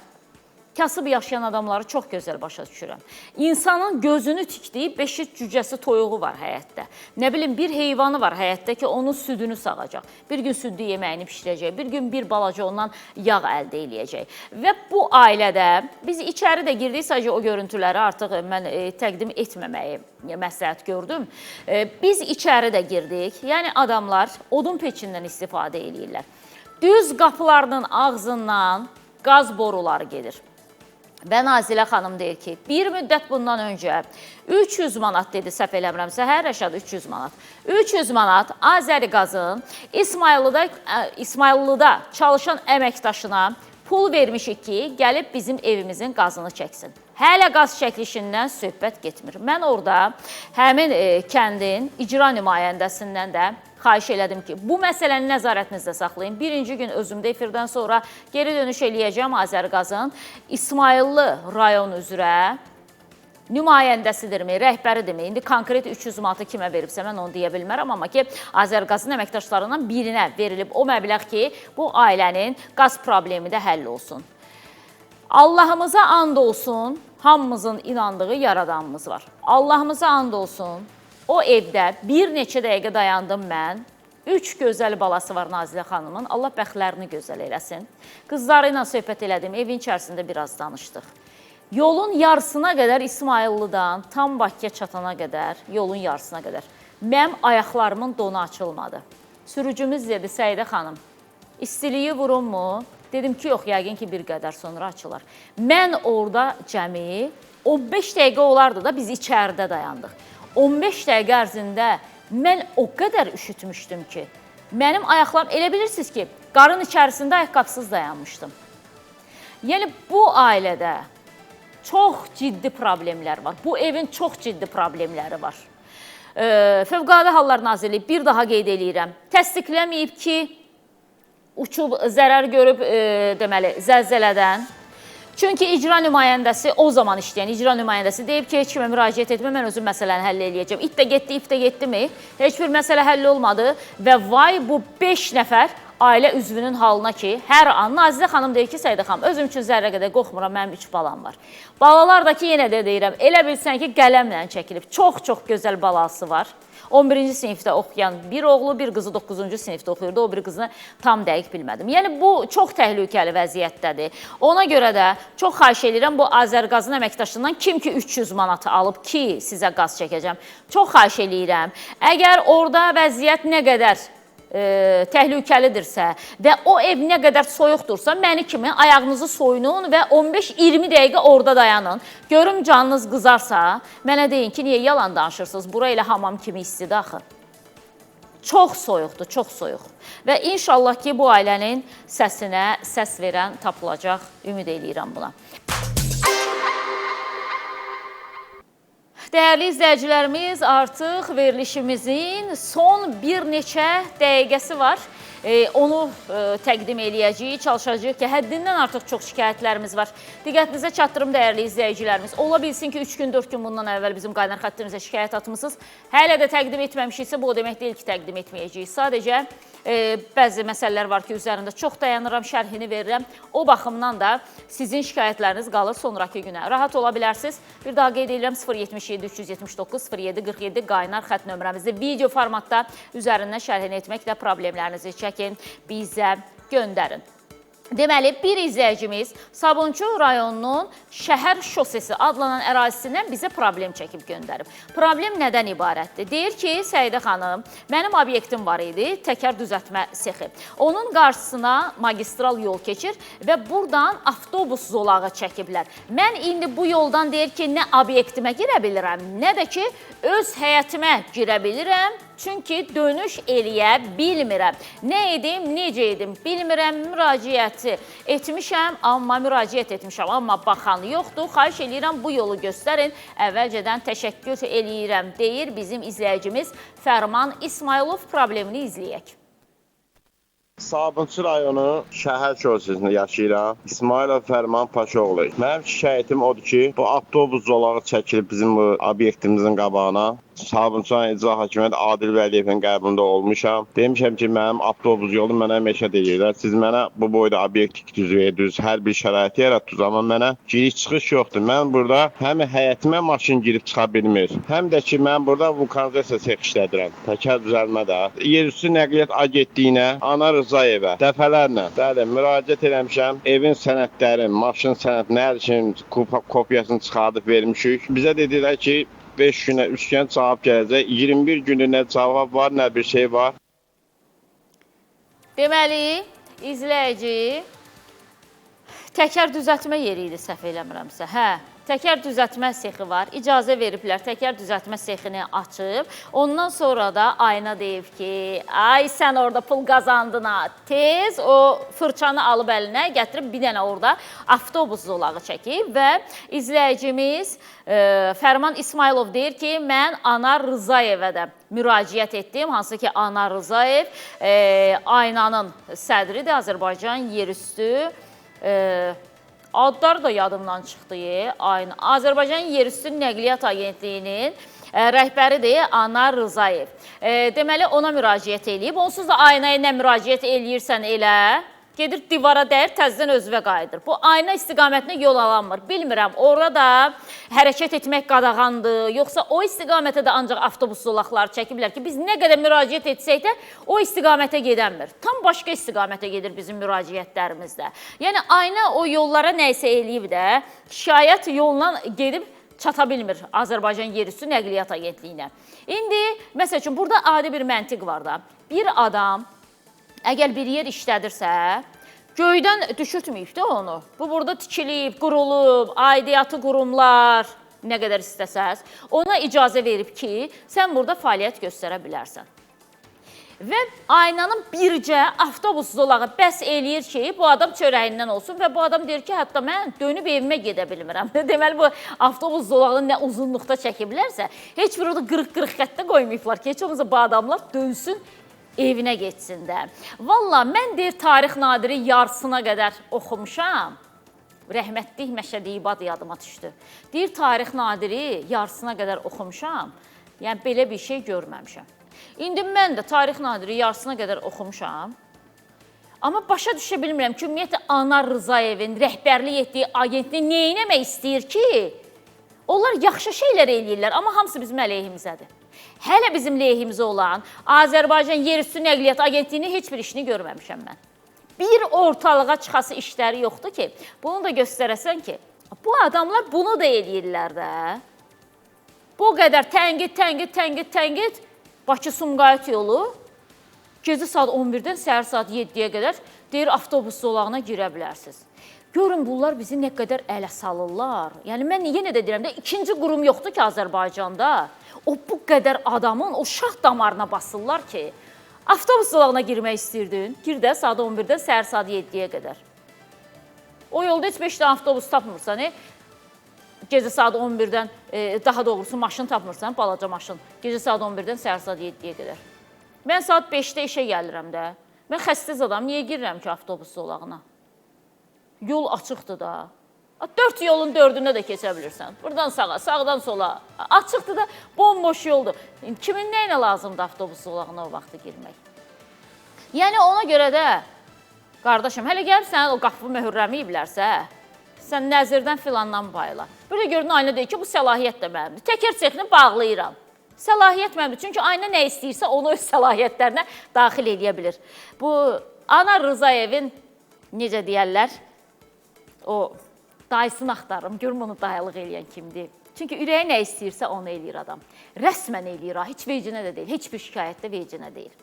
kasıb yaşayan adamları çox gözəl başa düşürəm. İnsanın gözünü tikdiyi 5 cücəsi toyuğu var həyətdə. Nə bilim, bir heyvanı var həyətdə ki, onun südünü sağacaq. Bir gün südlü yeməyini pişirəcək, bir gün bir balaca ondan yağ əldə eləyəcək. Və bu ailədə biz içəri də girdik, sadəcə o görüntüləri artıq mən təqdim etməməyi məsləhət gördüm. Biz içəri də girdik, yəni adamlar odun peçindən istifadə eləyirlər. Düz qapılarının ağzından qaz boruları gedir. Və Nazilə xanım deyir ki, bir müddət bundan öncə 300 manat dedi, səhv eləmirəmsə, hər rəşad 300 manat. 300 manat Azəri qazın İsmayıllıda çalışan əməkdaşına pul vermişik ki, gəlib bizim evimizin qazını çəksin. Hələ qaz çəkilişindən söhbət getmir. Mən orada həmin kəndin icra nümayəndəsindən də xahiş elədim ki, bu məsələni nəzarətinizdə saxlayın. Birinci gün özümdə efirdən sonra geri dönüş eləyəcəm Azərqazın İsmayıllı rayon üzrə nümayəndəsidirmi, rəhbəridirmi? İndi konkret 300 manatı kimə veribsə, mən onu deyə bilmərəm, amma ki, Azərqazın əməkdaşlarından birinə verilib o məbləğ ki, bu ailənin qaz problemi də həll olsun. Allahımıza and olsun, hamımızın inandığı yaradanımız var. Allahımıza and olsun, o evdə bir neçə dəqiqə dayandım mən. 3 gözəl balası var Nazilə xanımın. Allah bəxtlərini gözəl eləsin. Qızları ilə söhbət elədim, evin içərisində biraz danışdıq. Yolun yarısına qədər İsmayıllıdan tam Bakıya çatana qədər, yolun yarısına qədər mənim ayaqlarımın donu açılmadı. Sürücümüz dedi, Səidə xanım, istiliyi vurunmu? Dedim ki, yox, yəqin ki, bir qədər sonra açılar. Mən orada cəmi 15 dəqiqə olardı da biz içəridə dayandıq. 15 dəqiqə ərzində mən o qədər üşütmüşdüm ki, Mənim ayaqlarım, elə bilirsiniz ki, qarın içərisində ayaqqabısız dayanmışdım. Yəni, bu ailədə çox ciddi problemlər var. Bu evin çox ciddi problemləri var. Fövqəladə Hallar Nazirliyi bir daha qeyd eləyirəm. Təsdiqləməyib ki, uçub zərər görüb deməli zəlzələdən. Çünki icra nümayəndəsi o zaman işləyən icra nümayəndəsi deyib ki, heç kimə müraciət etmə, mən özüm məsələni həll eləyəcəm. İt də getdimi? Heç bir məsələ həll olmadı və vay bu 5 nəfər ailə üzvünün halına ki, hər an Nazizə xanım deyir ki, Səidə xanım, özüm üçün zərrə qədər qorxmuram, mənim 3 balam var. Balalar da ki, yenə də deyirəm, elə bilsən ki, qələmlə çəkilib. Çox gözəl balası var. 11-ci sinifdə oxuyan bir oğlu, bir qızı 9-cu sinifdə oxuyurdu, o bir qızını tam dəqiq bilmədim. Yəni, bu çox təhlükəli vəziyyətdədir. Ona görə də çox xahiş edirəm, bu Azərqazın əməkdaşından kim ki 300 manatı alıb ki, sizə qaz çəkəcəm. Çox xahiş edirəm. Əgər orada vəziyyət nə qədər təhlükəlidirsə və o ev nə qədər soyuqdursa, məni kimi ayağınızı soyunun və 15-20 dəqiqə orada dayanın. Görüm canınız qızarsa, mənə deyin ki, niyə yalan danışırsınız? Bura elə hamam kimi istidir axı. Çox soyuqdur, çox soyuq. Və inşallah ki, bu ailənin səsinə səs verən tapılacaq, ümid eləyirəm buna. Dəyərli izləyicilərimiz, artıq verilişimizin son bir neçə dəqiqəsi var. Onu təqdim eləyəcəyik, çalışacağıq ki, həddindən artıq çox şikayətlərimiz var. Diqqətinizə çatdırım, dəyərli izləyicilərimiz. Ola bilsin ki, 3 gün, 4 gün bundan əvvəl bizim qaynar xəttimizə şikayət atmışsınız. Hələ də təqdim etməmişiksə, bu o demək deyil ki, təqdim etməyəcəyik. Sadəcə bəzi məsələlər var ki, üzərində çox dayanıram, şərhini verirəm. O baxımdan da sizin şikayətləriniz qalır sonraki günə. Rahat ola bilərsiniz. Bir daha qeyd edirəm, 077-379-07-47 qaynar xətt nömrəmizdə video formatda üzərindən şərhini etməklə problemlərinizi çəkin, bizə göndərin. Deməli, bir izləyicimiz Sabunçu rayonunun Şəhər Şosesi adlanan ərazisindən bizə problem çəkib göndərib. Problem nədən ibarətdir? Deyir ki, Səidə xanım, mənim obyektim var idi, təkər düzəltmə sexi. Onun qarşısına magistral yol keçir və buradan avtobus zolağı çəkiblər. Mən indi bu yoldan deyir ki, nə obyektimə girə bilirəm, nə də ki, öz həyətimə girə bilirəm. Çünki dönüş eləyə bilmirəm. Nə edim, necə edim, bilmirəm, müraciəti etmişəm, amma müraciət etmişəm, amma baxan yoxdur. Xahiş eləyirəm, bu yolu göstərin. Əvvəlcədən təşəkkür eləyirəm, deyir bizim izləyicimiz Fərman İsmailov. Problemini izləyək. Sabunçu rayonu Şəhər Şosesində yaşayıram. İsmailov Fərman Paşoğlu. Mənim şikayətim odur ki, bu avtobus zolağı çəkilib bizim bu obyektimizin qabağına. Sabunçu rayon İcra Hakimiyyəti Adil Vəliyevin qəbulunda olmuşam. Demişəm ki, mənim avtobus yolu mənə məşə deyirlər. Siz mənə bu boyda obyektik düz, hər bir şəraiti yaratdınız, amma mənə giriş-çıxış yoxdur. Mən burada həm həyətimə maşın girib çıxa bilmir, həm də ki, mən burada vulkanizasiya sex işlədirəm. Təkər düzəlmədə. Yerüstü Nəqliyyat Agentliyinə, Ana Rızayevə dəfələrlə müraciət eləmişəm. Evin sənədləri, maşın sənədləri, hər şeyin kopyasını çıxardıb vermişik. Bizə dedilər ki, 5 günə, 3 günə cavab gələcək. 21 günə nə cavab var, nə bir şey var. Deməli, izləyici təkər düzəltmə yeri idi, səhv eləmirəmsə. Hə, təkər düzəltmə sexi var. İcazə veriblər, təkər düzəltmə sexini açıb. Ondan sonra da ayna deyib ki, ay sən orada pul qazandın ha. Tez o fırçanı alıb əlinə gətirib bir dənə orada avtobus zolağı çəkib və izləyicimiz Fərman İsmailov deyir ki, mən Ana Rızayevə də müraciət etdim. Hansı ki, Ana Rızayev aynanın sədridir, Azərbaycan yerüstü adları da yadımdan çıxdı. Azərbaycan Yerüstü Nəqliyyat Agentliyinin rəhbəridir Ana Rızayev. Deməli, ona müraciət eləyib. Onsuz da aynaya nə müraciət eləyirsən elə, gedir divara dəyir, təzdən özünə qayıdır. Bu ayna istiqamətinə yol alanmır. Bilmirəm, orada hərəkət etmək qadağandır, yoxsa o istiqamətə də ancaq avtobus zolaqları çəkiblər ki, biz nə qədər müraciət etsək də o istiqamətə gedənmir. Tam başqa istiqamətə gedir bizim müraciətlərimizdə. Yəni, ayna o yollara nəysə eləyib də, şikayət yolundan gedib çata bilmir Azərbaycan Yerüstü Nəqliyyat Agentliyinə. İndi, məsəl üçün, burada adi bir məntiq var da. Bir adam əgər bir yer işlədirsə, göydən düşürtməyib də onu. Bu, burada tikilib, qurulub, aidiyyatı qurumlar, nə qədər istəsəz, ona icazə verib ki, sən burada fəaliyyət göstərə bilərsən. Və aynanın bircə avtobus zolağı bəs eləyir ki, bu adam çörəyindən olsun və bu adam deyir ki, hətta mən dönüb evimə gedə bilmirəm. Deməli, bu avtobus zolağını nə uzunluqda çəkiblərsə, heç bir orada 40-40 xəttə qoymayıblar ki, heç olmasa bu adamlar dönsün, evinə getsin də. Valla, mən deyir, tarix nadiri yarısına qədər oxumuşam. Rəhmətlik Məşədi İbad yadıma düşdü. Deyir, tarix nadiri yarısına qədər oxumuşam. Yəni, belə bir şey görməmişəm. İndi mən də tarix nadiri yarısına qədər oxumuşam. Amma başa düşə bilmirəm ki, ümumiyyətlə, Anar Rızayevin rəhbərlik etdiyi agentliyi neynəmək istəyir ki? Onlar yaxşı şeylər eləyirlər, amma hamısı bizim əleyhimizədir. Hələ bizim lehimizə olan Azərbaycan Yerüstü Nəqliyyat Agentliyinin heç bir işini görməmişəm mən. Bir ortalığa çıxası işləri yoxdur ki, bunu da göstərəsən ki, bu adamlar bunu da eləyirlər də. Bu qədər tənqid, Bakı-Sumqayıt yolu gecə saat 11-dən səhər saat 7-yə qədər deyir, avtobus zolağına girə bilərsiniz. Görün, bunlar bizi nə qədər ələ salırlar. Yəni, mən yenə də deyirəm də, ikinci qurum yoxdur ki, Azərbaycanda. O, bu qədər adamın o şah damarına basırlar ki, avtobus zolağına girmək istəyirdin, gir də saat 11-dən səhər saat 7-yə qədər. O yolda heç 5 dənə avtobus tapmırsan, gecə saat 11-dən, daha doğrusu maşın tapmırsan, balaca maşın, gecə saat 11-dən səhər saat 7-yə qədər. Mən saat 5-də işə gəlirəm də. Mən xəstəz adam, niyə girirəm ki avtobus zolağına? Yol açıqdır da. 4 yolun 4-ünə də keçə bilirsən. Buradan sağa, sağdan sola. Açıqdır da, bomboş yoldur. Kimin nəyinə lazımdır avtobus zolağına o vaxtı girmək? Yəni, ona görə də, qardaşım, hələ gəlirsən, o qapı möhürləməyiblərsə, sən nəzirdən filandan bayla. Burada görün, ayna deyir ki, bu səlahiyyət də mənimdir. Təkər sexini bağlayıram. Səlahiyyət mənimdir. Çünki ayna nə istəyirsə, onu öz səlahiyyətlərinə daxil edə bilir. Bu, Anar Rızayevin, necə deyərlər, o dayısını axtarırım, görüm onu dayalıq eləyən kimdir. Çünki ürəyi nə istəyirsə, onu eləyir adam. Rəsmən eləyir, heç vecinə də deyil, heç bir şikayətdə vecinə deyil.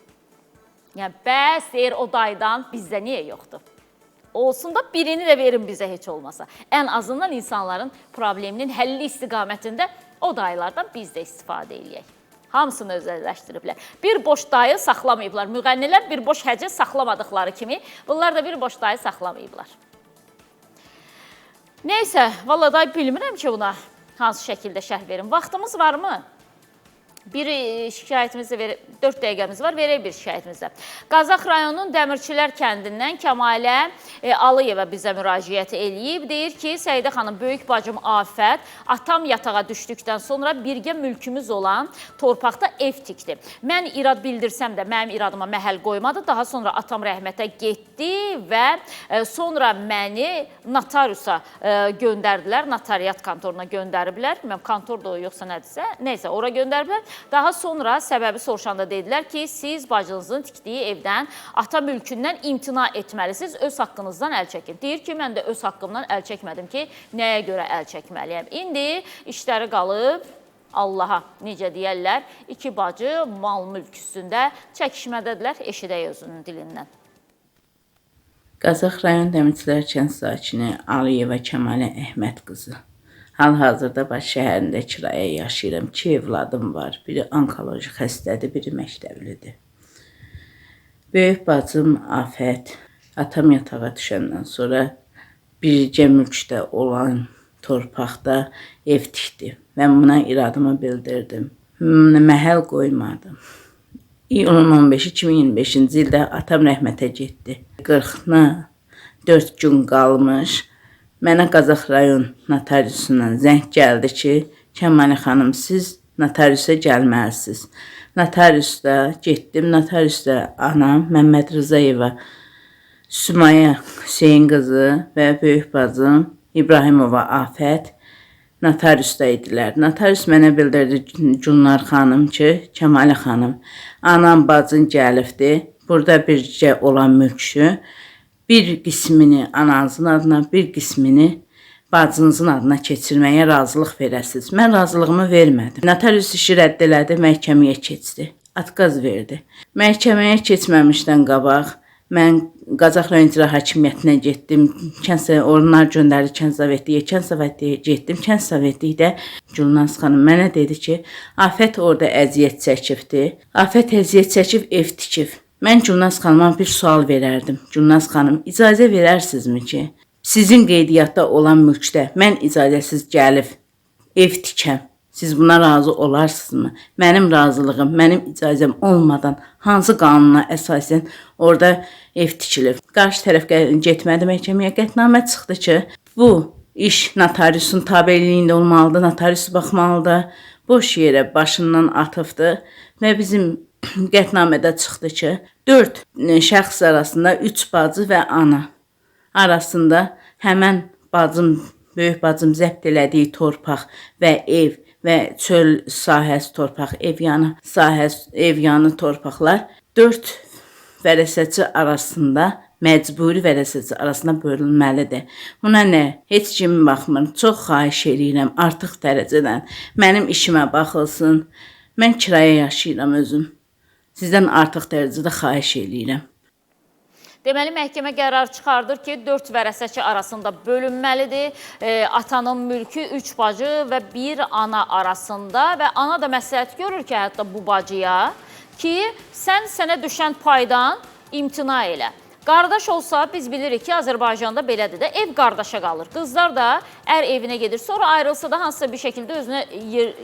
Yəni, bəs deyir, o daydan bizdə niyə yoxdur? Olsun da birini də verin bizə heç olmasa. Ən azından insanların probleminin həlli istiqamətində o dayılardan biz də istifadə eləyək. Hamısını özəlləşdiriblər. Bir boş dayı saxlamayıblar. Müğənnilər bir boş həcə saxlamadıqları kimi, bunlar da bir boş dayı saxlamayıblar. Neysə, valla da bilmirəm ki, buna hansı şəkildə şərh verim. Vaxtımız varmı? Bir şikayətimizdə 4 dəqiqəmiz var, verək bir şikayətimizdə. Qazax rayonunun Dəmirçilər kəndindən Kəmalə Alıyeva bizə müraciət eləyib. Deyir ki, Səidə xanım, böyük bacım Afət, atam yatağa düşdükdən sonra birgə mülkümüz olan torpaqda ev tikdi. Mən irad bildirsəm də mənim iradıma məhəl qoymadı. Daha sonra atam rəhmətə getdi və sonra məni notariusa göndərdilər, notariat kontoruna göndəriblər. Mən kontorda o yoxsa nədirsə, neysə, ora göndəriblər. Daha sonra səbəbi soruşanda dedilər ki, siz bacınızın tikdiyi evdən, ata mülkündən imtina etməlisiniz, öz haqqınızdan əl çəkin. Deyir ki, mən də öz haqqımdan əl çəkmədim ki, nəyə görə əl çəkməliyəm. İndi işləri qalıb Allaha, necə deyərlər, iki bacı mal mülk üstündə çəkişmədədirlər, eşidək özünün dilindən. Qazax rayon Dəmirçilər kənd sakini Aliyeva Kəmalə Əhməd qızı. Hal-hazırda Bakı şəhərində kiraya yaşayıram. 2 evladım var. Biri onkoloji xəstədir, biri məktəblidir. Böyük bacım Afət, atam yatağa düşəndən sonra bircə mülkdə olan torpaqda ev tikdi. Mən buna iradımı bildirdim. Məhəl qoymadım. İyulun 15-i 2025-ci ildə atam rəhmətə getdi. 40-na 4 gün qalmış. Mənə Qazax rayon notariusundan zəng gəldi ki, Kəmalə xanım, siz notariusa gəlməlisiniz. Notariusda getdim, notariusda anam Məmməd Rızayeva, Sümaya Hüseyin qızı və böyük bacım İbrahimova Afət notariusda idilər. Notarius mənə bildirdi Cünnar xanım ki, Kəmalə xanım, anam bacın gəlibdi, burada bircə olan mülkü, bir qismini ananızın adına, bir qismini bacınızın adına keçirməyə razılıq verəsiniz. Mən razılığımı vermədim. Notarius işi rədd elədi, məhkəməyə keçdi. Atqaz verdi. Məhkəməyə keçməmişdən qabaq Mən Qazax rayon icra hakimiyyətinə getdim. Onlar göndərdi kənd sovetliyə getdim. Kənd sovetlikdə Gülnaz xanım mənə dedi ki, Afət orada əziyyət çəkibdi. Afət əziyyət çəkib ev tikib. Mən Gülnaz xanıma bir sual verərdim. Gülnaz xanım, icazə verərsinizmi ki, sizin qeydiyyatda olan mülkdə mən icazəsiz gəlib ev tikəm? Siz buna razı olarsınızmı? Mənim razılığım, mənim icazəm olmadan hansı qanuna əsasən orada ev tikilib? Qarşı tərəf getmədi məhkəməyə, qətnamə çıxdı ki, bu iş notariusun tabeliyində olmalıdır, notarius baxmalıdır, boş yerə başından atıbdır və bizim qətnamədə çıxdı ki, 4 şəxs arasında 3 bacı və ana arasında həmən böyük bacım zəbt elədiyi torpaq və ev və çöl sahəsi torpaq, ev yanı torpaqlar 4 vərəsəçi arasında, məcburi vərəsəçi arasında bölünməlidir. Buna nə? Heç kim baxmır. Çox xahiş edirəm artıq dərəcədən. Mənim işimə baxılsın. Mən kiraya yaşayıram özüm. Sizdən artıq dərəcədə xahiş edirəm. Deməli, məhkəmə qərar çıxardır ki, 4 vərəsəçi arasında bölünməlidir. Atanın mülkü 3 bacı və 1 ana arasında və ana da məsləhət görür ki, hətta bu bacıya ki, sənə düşən paydan imtina elə. Qardaş olsa biz bilirik ki, Azərbaycanda belədir də, ev qardaşa qalır. Qızlar da ər evinə gedir, sonra ayrılsa da hansısa bir şəkildə özünə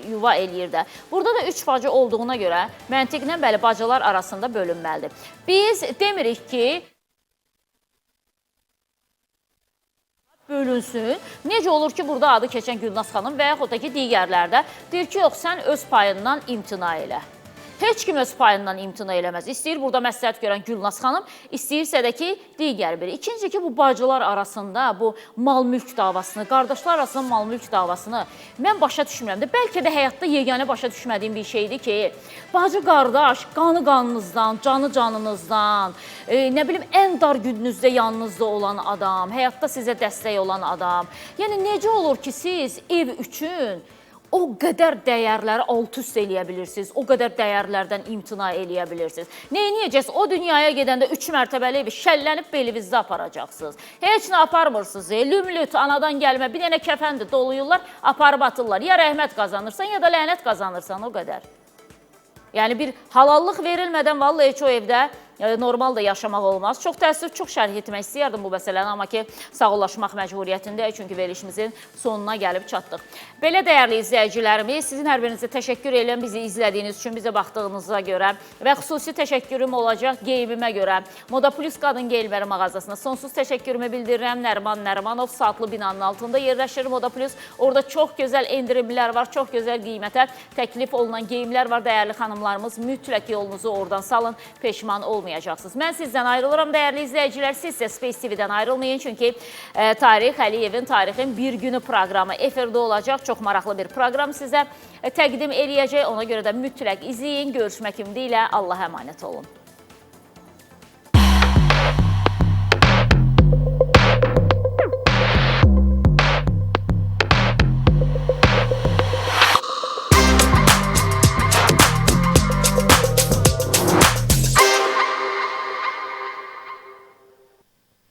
yuva eləyir də. Burada da 3 bacı olduğuna görə məntiqlə bəli, bacılar arasında bölünməlidir. Biz demirik ki, bölünsün. Necə olur ki, burada adı keçən Gülnaz xanım və yaxud da ki, digərlərdə deyir ki, yox, sən öz payından imtina elə. Heç kim öz payından imtina eləməz. İstəyir burada məsləhət görən Gülnaz xanım, istəyirsə də ki, digər biri. İkinci ki, bu bacılar arasında bu mal-mülk davasını, qardaşlar arasında mal-mülk davasını mən başa düşmürəm də. Bəlkə də həyatda yeganə başa düşmədiyim bir şeydir ki, bacı-qardaş, qanı qanınızdan, canı canınızdan, nə bilim, ən dar gününüzdə yanınızda olan adam, həyatda sizə dəstək olan adam. Yəni, necə olur ki, siz ev üçün o qədər dəyərləri alt-üst eləyə bilirsiniz, o qədər dəyərlərdən imtina eləyə bilirsiniz. Neyniyəcəksiniz? O dünyaya gedəndə 3 mərtəbəli evi şəllənib belinizdə aparacaqsınız. Heç nə aparmırsınız. Lümlüt, anadan gəlmə, bir dənə kəfəndir, doluyurlar, aparıb atırlar. Ya rəhmət qazanırsan, ya da lənət qazanırsan, o qədər. Yəni, bir halallıq verilmədən vallahi heç o evdə normal da yaşamaq olmaz. Çox təəssüf, çox şərh etmək istəyərdim bu məsələni, amma ki, sağollaşmaq məcburiyyətindəyik, çünki verilişimizin sonuna gəlib çatdıq. Belə dəyərli izləyicilərimiz, sizin hər birinizə təşəkkür edirəm bizi izlədiyiniz üçün, bizə baxdığınıza görə və xüsusi təşəkkürüm olacaq geyimimə görə. Moda Plus Qadın Geyimləri mağazasına sonsuz təşəkkürümü bildirirəm. Nəriman Nərimanov saatlı binanın altında yerləşir Moda Plus. Orada çox gözəl endirimlər var, çox gözəl qiymətə təklif olunan geyimlər var. Dəyərli xanımlarımız, mütləq yolunuzu oradan salın, peşman olmayın. Mən sizdən ayrılıram, dəyərli izləyicilər. Siz isə Space TV-dən ayrılmayın, çünki Tarix Əliyevin Tarixin bir günü proqramı efirdə olacaq. Çox maraqlı bir proqram sizə təqdim eləyəcək. Ona görə də mütləq izləyin. Görüşmək ümidi ilə Allaha əmanət olun.